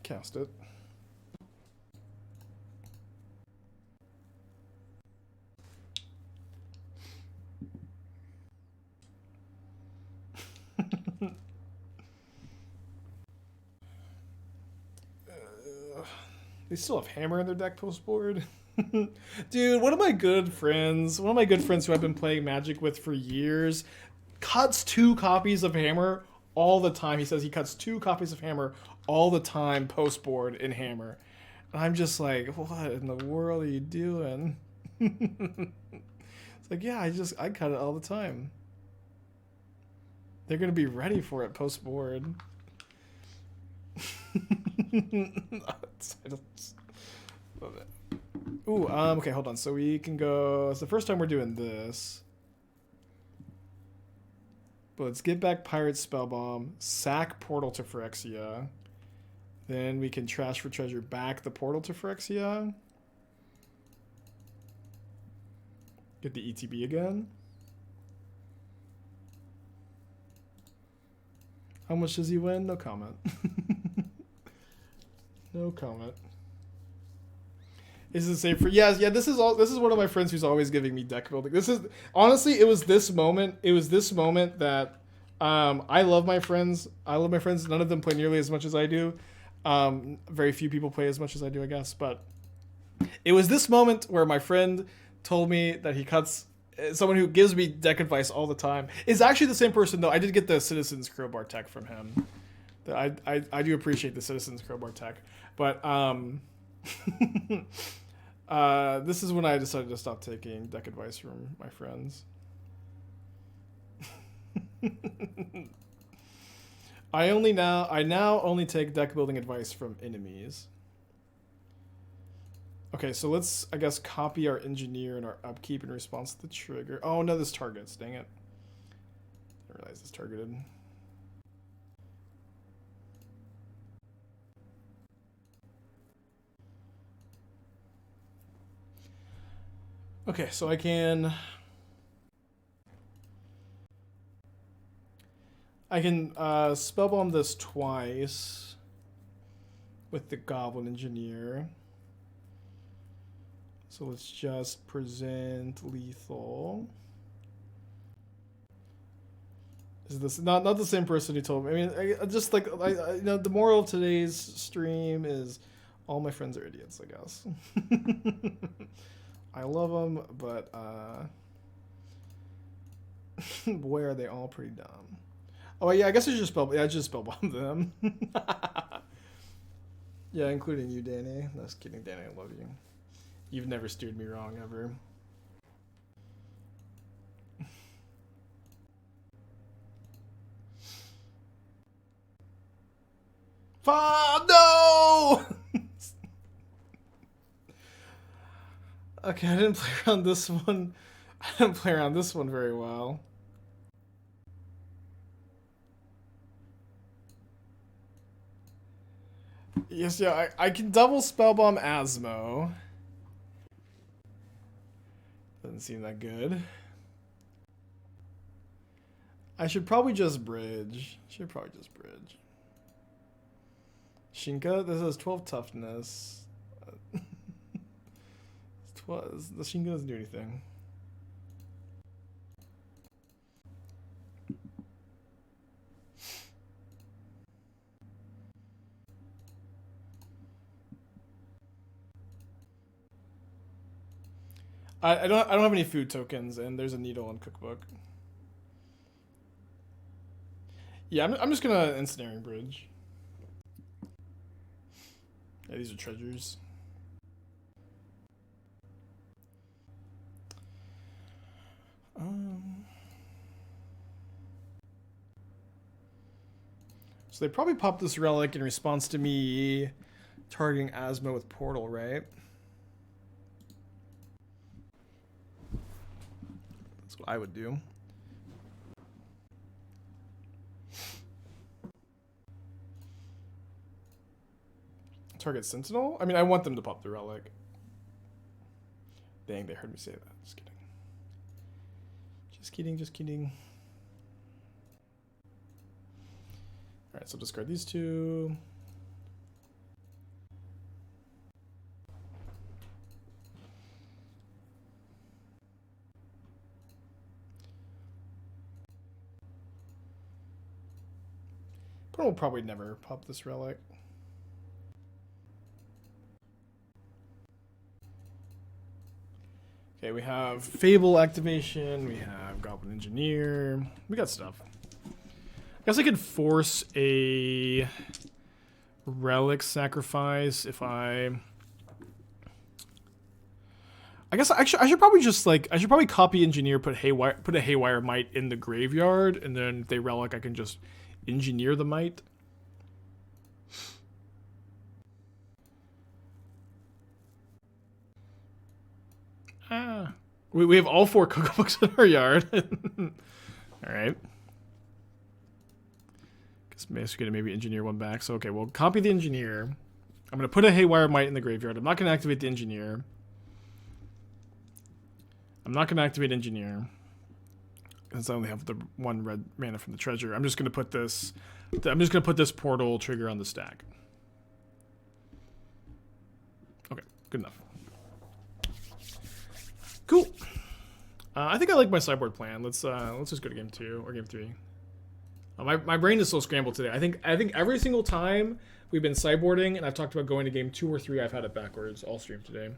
Cast it. They still have Hammer in their deck post board. Dude, one of my good friends who I've been playing Magic with for years, cuts 2 copies of Hammer all the time. He says he cuts 2 copies of Hammer all the time post board in Hammer. And I'm just like, what in the world are you doing? It's like, yeah, I cut it all the time. They're gonna be ready for it post board. Ooh, okay, hold on. So we can go. It's the first time we're doing this. But let's get back Pirate Spellbomb, sack Portal to Phyrexia. Then we can trash for treasure back the Portal to Phyrexia. Get the ETB again. How much does he win? No comment. No comment. Is it safe for? Yes, yeah. This is one of my friends who's always giving me deck building. This is honestly, it was this moment that I love my friends. None of them play nearly as much as I do. Very few people play as much as I do, I guess. But it was this moment where my friend told me that he cuts. Someone who gives me deck advice all the time is actually the same person, though. I did get the Citizens Crowbar tech from him. I do appreciate the Citizens Crowbar tech, but this is when I decided to stop taking deck advice from my friends. I now only take deck building advice from enemies. Okay, so let's, I guess, copy our engineer and our upkeep in response to the trigger. Oh no, this targets, dang it. I didn't realize this targeted. Okay, so I can spellbomb this twice with the Goblin Engineer. So let's just present lethal. Is this not the same person who told me? I mean, I just like you know, the moral of today's stream is all my friends are idiots, I guess. I love them, but boy, are they all pretty dumb. Oh yeah, I guess I just spellbomb them. Yeah, including you, Danny. No, just kidding, Danny. I love you. You've never steered me wrong ever. No! Okay, I didn't play around this one. I didn't play around this one very well. Yes, yeah, I can double Spellbomb Asmo. Doesn't seem that good. I should probably just bridge. Shinka, this has 12 toughness. 12, the Shinka doesn't do anything. I don't have any food tokens, and there's a needle and cookbook. Yeah, I'm just gonna Ensnaring Bridge. Yeah, these are treasures. So they probably popped this relic in response to me targeting Asmo with Portal, right? That's what I would do. Target Sentinel? I mean, I want them to pop the relic. Dang, they heard me say that. Just kidding. Just kidding. Alright, so discard these two. But we'll probably never pop this relic. Okay, we have Fable activation, we have Goblin Engineer, we got stuff. I guess I could force a relic sacrifice if I guess I should probably just like I should probably copy engineer, put a haywire might in the graveyard, and then if they relic I can just engineer the might. We have all 4 cookbooks in our yard. Alright. Guess basically gonna maybe engineer one back. So okay, we'll copy the engineer. I'm gonna put a haywire might in the graveyard. I'm not gonna activate the engineer. Since I only have the 1 red mana from the treasure. I'm just gonna put this portal trigger on the stack. Okay, good enough. Cool. I think I like my sideboard plan. Let's just go to game 2 or game 3. My brain is so scrambled today. I think every single time we've been sideboarding and I've talked about going to game 2 or 3, I've had it backwards all stream today.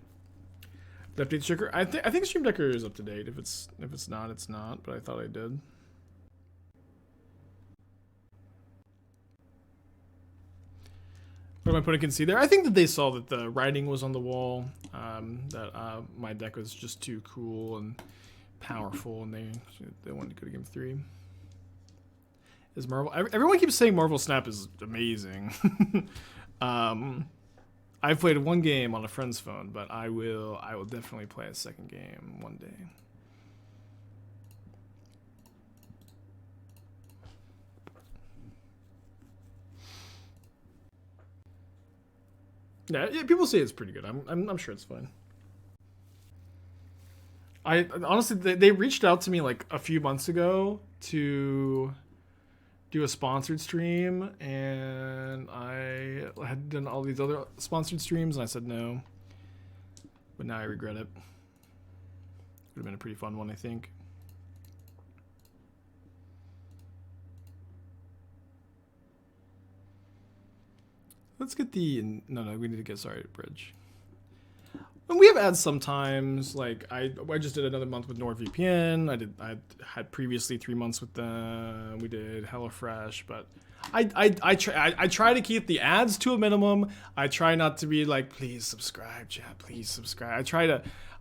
The update checker. I think Stream Decker is up to date. If it's not, it's not. But I thought I did. What am I putting concede there? I think that they saw that the writing was on the wall. That my deck was just too cool and powerful, and they wanted to go to game 3. Is Marvel? Everyone keeps saying Marvel Snap is amazing. I've played 1 game on a friend's phone, but I will definitely play a 2nd game one day. Yeah, people say it's pretty good. I'm sure it's fine. I honestly, they reached out to me like a few months ago to do a sponsored stream, and I had done all these other sponsored streams, and I said no. But now I regret it. Would have been a pretty fun one, I think. Let's get the no. We need to get sorry bridge. And we have ads sometimes. Like I just did another month with NordVPN. I had previously 3 months with them. We did HelloFresh, but I try to keep the ads to a minimum. I try not to be like, please subscribe, chat, please subscribe.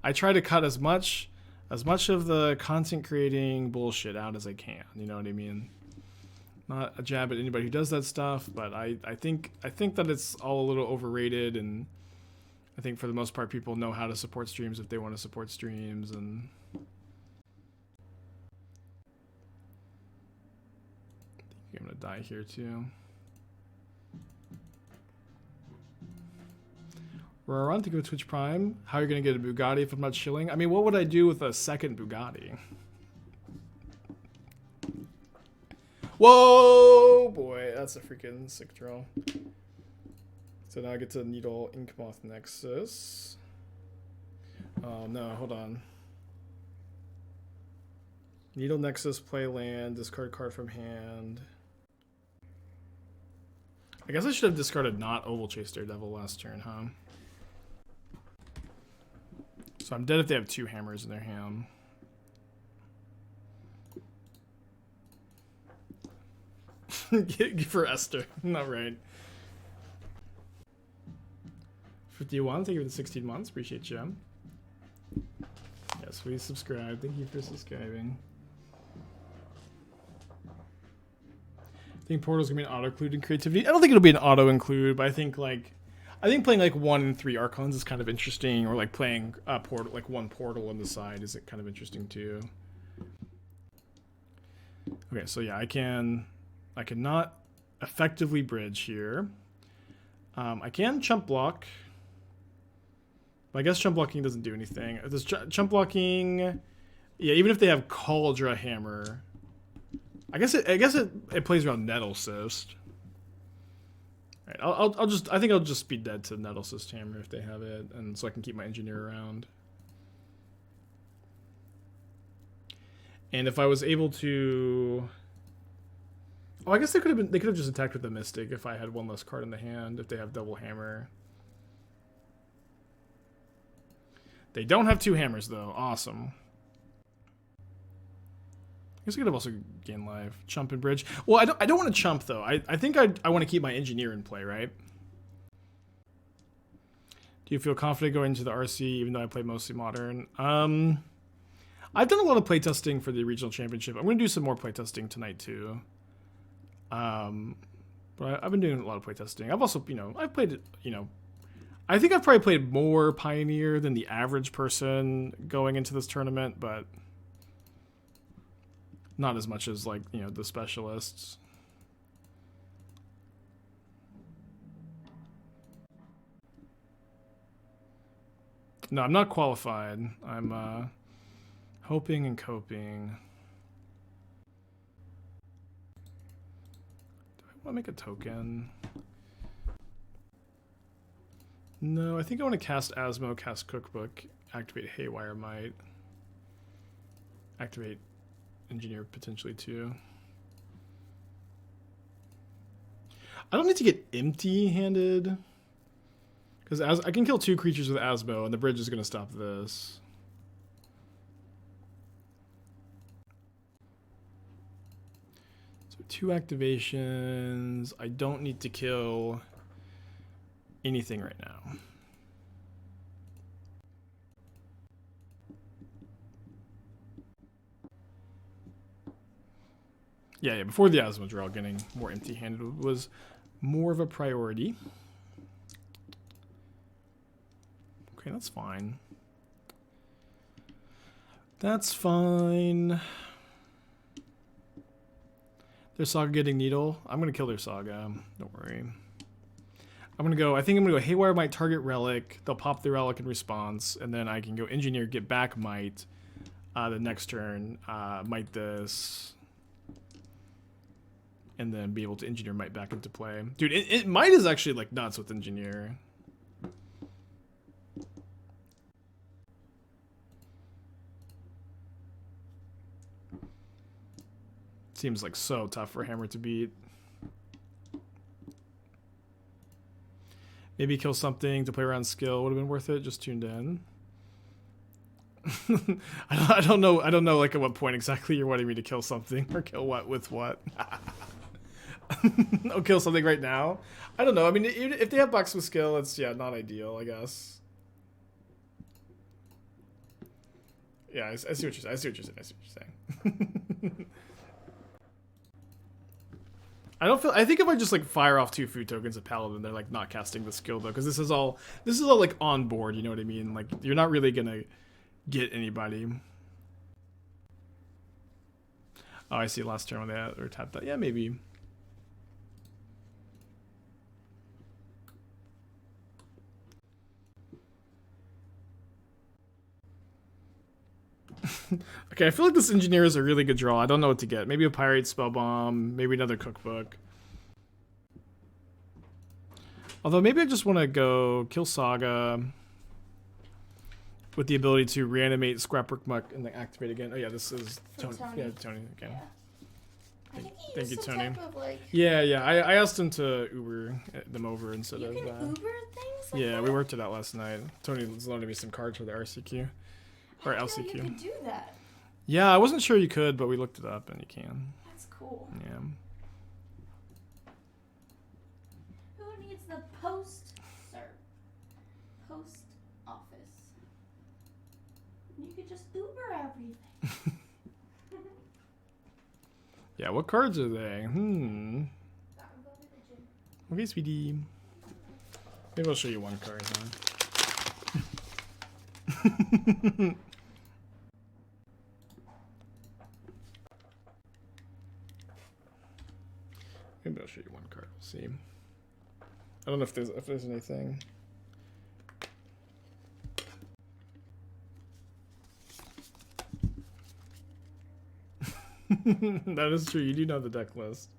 I try to cut as much of the content creating bullshit out as I can. You know what I mean? Not a jab at anybody who does that stuff, but I think that it's all a little overrated, and I think for the most part, people know how to support streams if they want to support streams, and I think I'm gonna die here too. We're on to go Twitch Prime. How are you gonna get a Bugatti if I'm not chilling? I mean, what would I do with a second Bugatti? Whoa, boy, that's a freaking sick draw. So now I get to Needle Inkmoth Nexus. Oh no, hold on. Needle Nexus, play land, discard card from hand. I guess I should have discarded not Oval Chase Daredevil last turn, huh? So I'm dead if they have 2 hammers in their hand. For Esther, not right. 51, thank you for the 16 months, appreciate you. Yes, please subscribe, thank you for subscribing. I think Portal's gonna be an auto-include in creativity. I don't think it'll be an auto-include, but I think playing like 1 and 3 Archons is kind of interesting, or like playing portal, like 1 Portal on the side is kind of interesting too. Okay, so yeah, I cannot effectively bridge here. I can chump block. But I guess chump blocking doesn't do anything. This chump blocking, yeah, even if they have Cauldra Hammer, I guess it plays around Nettlecyst. Right, I think I'll just be dead to Nettlecyst Hammer if they have it, and so I can keep my Engineer around. And if I was able to, oh, I guess they could have just attacked with the Mystic if I had 1 less card in the hand. If they have double hammer, they don't have 2 hammers though. Awesome. I guess I could have also gained life, chump and bridge. Well, I don't want to chump though. I think I want to keep my Engineer in play, right? Do you feel confident going into the RC even though I play mostly Modern? I've done a lot of playtesting for the regional championship. I'm going to do some more playtesting tonight too. But I've been doing a lot of playtesting. I've also, I've played, I think I've probably played more Pioneer than the average person going into this tournament, but not as much as, like, the specialists. No, I'm not qualified. I'm hoping and coping. Do I want to make a token? No, I think I want to cast Asmo, cast Cookbook, activate Haywire Might, activate Engineer potentially too. I don't need to get empty-handed, because I can kill 2 creatures with Asmo, and the bridge is going to stop this. So 2 activations. I don't need to kill anything right now. Yeah, before the Asmo draw, getting more empty-handed was more of a priority. Okay, that's fine. That's fine. Their Saga getting Needle. I'm going to kill their Saga. Don't worry. I think I'm going to go Haywire Might, target Relic. They'll pop the Relic in response, and then I can go Engineer, get back Might. The next turn, Might this. And then be able to Engineer Might back into play. Dude, Might is actually, like, nuts with Engineer. Seems like so tough for Hammer to beat. Maybe kill something to play around skill would have been worth it. Just tuned in. I don't know like at what point exactly you're wanting me to kill something or kill what with what. I'll kill something right now. I don't know. I mean, if they have box with skill, it's not ideal, I guess. Yeah, I see what you're saying. I think if I just like fire off 2 food tokens at Paladin, they're like not casting the skill though, because this is all like on board. You know what I mean? Like you're not really gonna get anybody. Oh, I see. Last turn when they were tapped that. Yeah, maybe. Okay, I feel like this engineer is a really good draw. I don't know what to get. Maybe a pirate spell bomb. Maybe another cookbook. Although maybe I just want to go kill Saga with the ability to reanimate Scrapwork Muck and then activate again. Oh yeah, this is Tony. Yeah, Tony. Okay. Yeah. Thank you, Tony. Of, like, yeah. I asked him to Uber them over instead of. You can Uber things. Like yeah, that? we worked it out last night. Tony was loaning me some cards for the RCQ or LCQ. You can do that. Yeah, I wasn't sure you could, but we looked it up and you can. That's cool. Yeah. Who needs the post, sir? Post office. You could just Uber everything. Yeah, what cards are they? Gotta go to the gym. Okay, sweetie. Maybe I'll show you one card, huh? Maybe I'll show you one card. We'll see. I don't know if there's anything. That is true. You do know the deck list.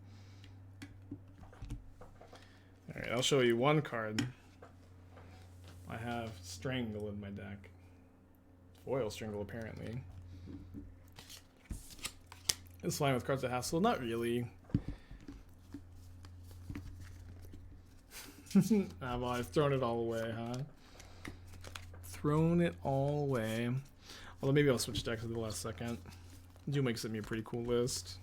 Alright, I'll show you one card. I have Strangle in my deck. Foil Strangle, apparently. It's flying with cards at Hassle. Not really. Ah, well, I've thrown it all away, huh? Thrown it all away. Although maybe I'll switch decks at the last second. Do make me a pretty cool list.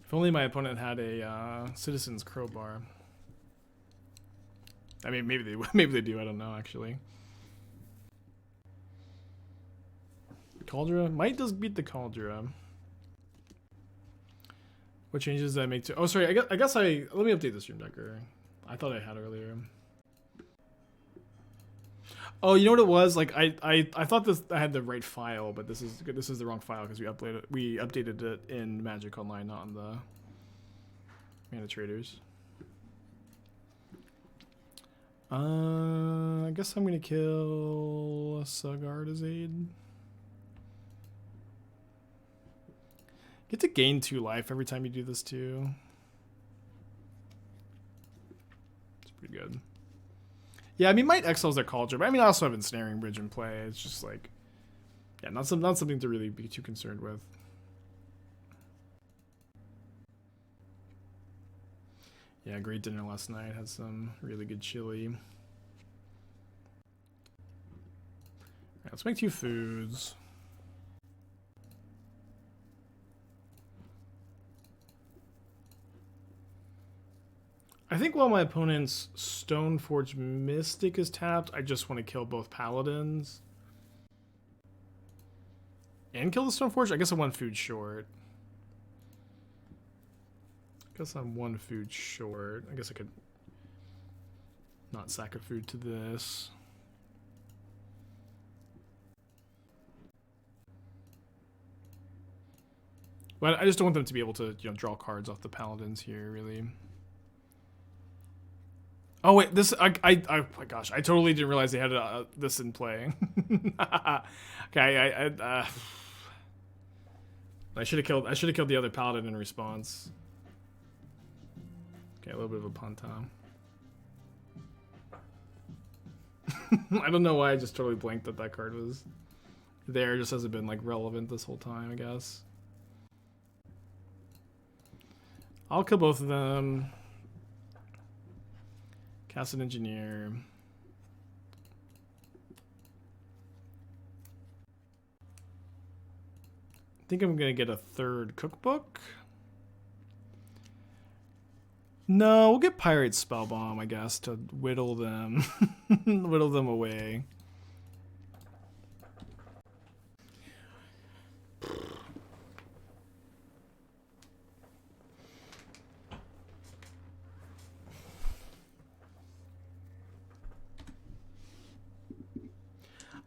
If only my opponent had a Citizen's Crowbar. I mean, maybe they do. I don't know actually. Cauldron might just beat the Cauldron. What changes did I make to? Oh, sorry. I guess let me update the stream decker. I thought I had earlier. Oh, you know what it was? Like I thought I had the right file, but this is the wrong file because we updated it in Magic Online, not on the Mana Traders. I guess I'm gonna kill Sagardazade. Get to gain 2 life every time you do this too. It's pretty good. Yeah, I mean, might exiles their Cauldron, but I mean, I also have Ensnaring Bridge in play. It's just like, yeah, not something to really be too concerned with. Yeah, great dinner last night. Had some really good chili. All right, let's make 2 foods. I think while my opponent's Stoneforge Mystic is tapped, I just want to kill both Paladins. And kill the Stoneforge? I guess I'm 1 food short. I guess I'm 1 food short. I guess I could not sack a food to this. But I just don't want them to be able to, draw cards off the Paladins here, really. Oh wait, this oh my gosh, I totally didn't realize they had this in play. Okay, I should have killed the other Paladin in response. Okay, a little bit of a punt, I don't know why I just totally blanked that card was there. It just hasn't been like relevant this whole time, I guess. I'll kill both of them. Cast an Engineer. I think I'm gonna get a 3rd cookbook. No, we'll get Pirate Spellbomb, I guess, to whittle them, whittle them away.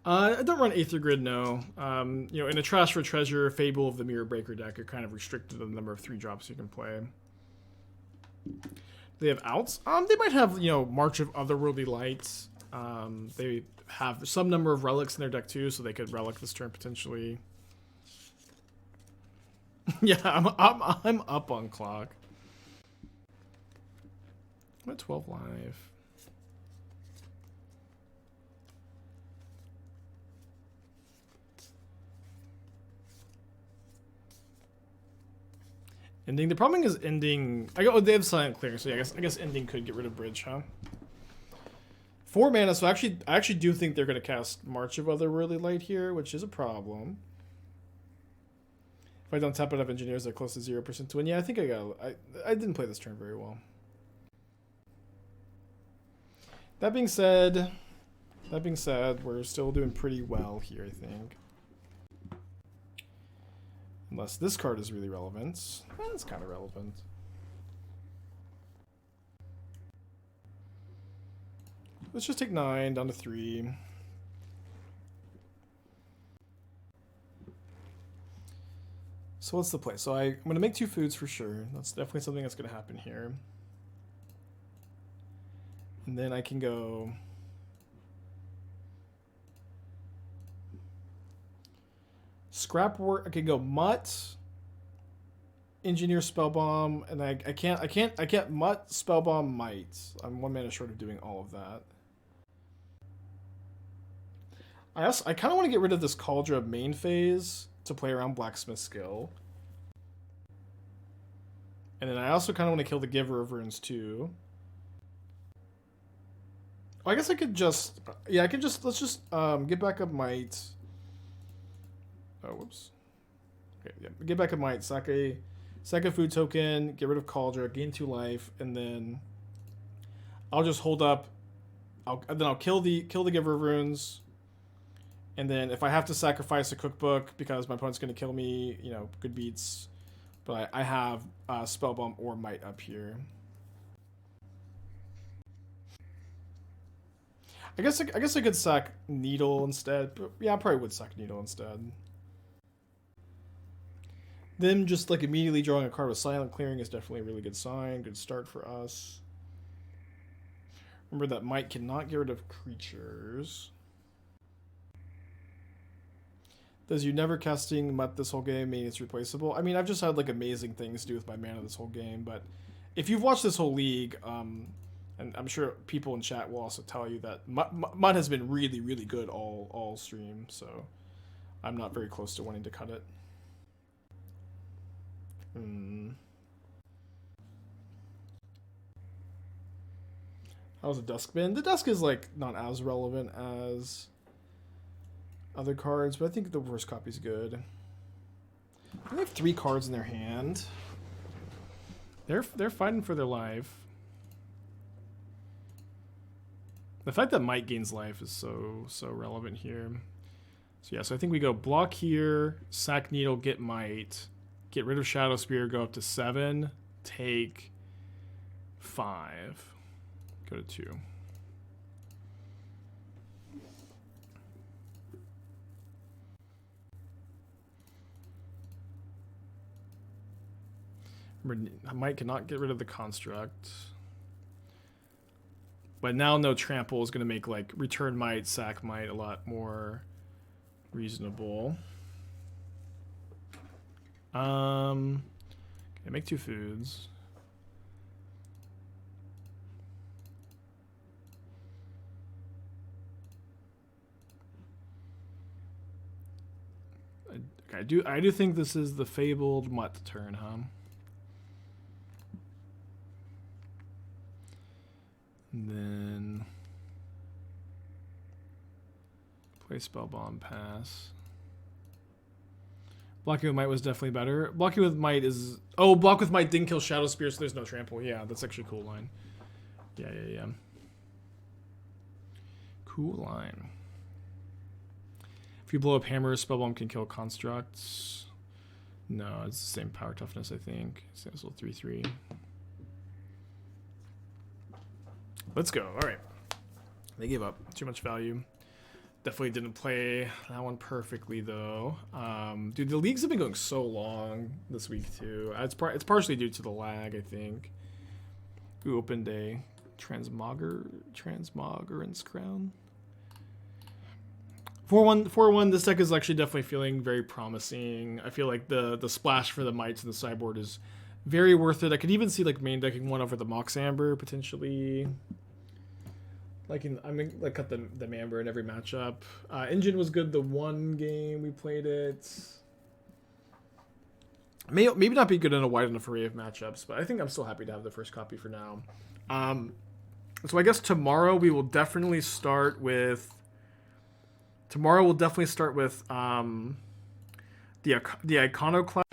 I don't run Aether Grid, no. You know, in a Trash for Treasure, Fable of the Mirror Breaker deck, you're kind of restricted to the number of 3-drops you can play. They have outs? They might have, you know, March of Otherworldly Lights. They have some number of relics in their deck too, so they could relic this turn potentially. Yeah, I'm up on clock. I'm at 12 live. Ending. The problem is ending. Oh, they have silent clear, so yeah, I guess ending could get rid of bridge, huh? 4 mana, so I actually do think they're gonna cast March of Otherworldly Light here, which is a problem. If I don't tap enough engineers, they're close to 0% to win. Yeah, I think I didn't play this turn very well. That being said, we're still doing pretty well here, I think. Unless this card is really relevant. Well, it's kind of relevant. Let's just take 9 down to 3. So what's the play? So I'm going to make 2 foods for sure. That's definitely something that's going to happen here. And then I can go... Scrap work. I can go Mutt, Engineer Spellbomb, and I can't Mutt, Spellbomb, Might. I'm 1 mana short of doing all of that. I kind of want to get rid of this Cauldron main phase to play around Blacksmith Skill. And then I also kind of want to kill the Giver of Runes too. Oh, I guess I could just... Yeah, I could just... Let's just get back up Might. Oh, whoops. Okay, yeah. Get back up Might. Sack a food token. Get rid of Cauldron. Gain 2 life. And then... I'll just hold up... I'll kill the Giver of Runes. And then if I have to sacrifice a cookbook because my opponent's going to kill me, you know, good beats. But I have Spellbomb or Might up here. I guess I could sack Needle instead. But yeah, I probably would sack Needle instead. Them just like immediately drawing a card with Silent Clearing is definitely a really good sign. Good start for us. Remember that Might cannot get rid of creatures. Does you never casting Mutt this whole game mean it's replaceable? I mean, I've just had like amazing things to do with my mana this whole game, but if you've watched this whole league, and I'm sure people in chat will also tell you that Mutt has been really, really good all stream, so I'm not very close to wanting to cut it. How's the Dusk been? The Dusk is like not as relevant as other cards, but I think the worst copy's good. They have 3 cards in their hand. They're fighting for their life. The fact that Might gains life is so relevant here. So yeah, so I think we go block here, sack Needle, get Might, get rid of Shadow Spear, go up to 7, take 5, go to 2. Might cannot get rid of the construct. But now no trample is going to make like return Might, sack Might a lot more reasonable. Okay, make 2 foods. I do think this is the fabled Mutt turn, huh? And then play Spellbomb, pass. Blocking with Might was definitely better. Blocking with Might is... Oh, block with Might didn't kill Shadow Spear, so there's no trample. Yeah, that's actually a cool line. Yeah. Cool line. If you blow up Hammer, Spellbomb can kill constructs. No, it's the same power toughness, I think. So it's a little 3/3. Let's go. All right. They gave up. Too much value. Definitely didn't play that one perfectly though. Dude, the leagues have been going so long this week too. It's partially due to the lag, I think. We opened a Transmogran's Crown. 4-1, this deck is actually definitely feeling very promising. I feel like the splash for the mites and the sideboard is very worth it. I could even see like main decking one over the Mox Amber potentially. Like cut the Mamber in every matchup. Engine was good the one game we played it. Maybe not be good in a wide enough array of matchups, but I think I'm still happy to have the first copy for now. So I guess tomorrow we'll definitely start with the Iconoclast.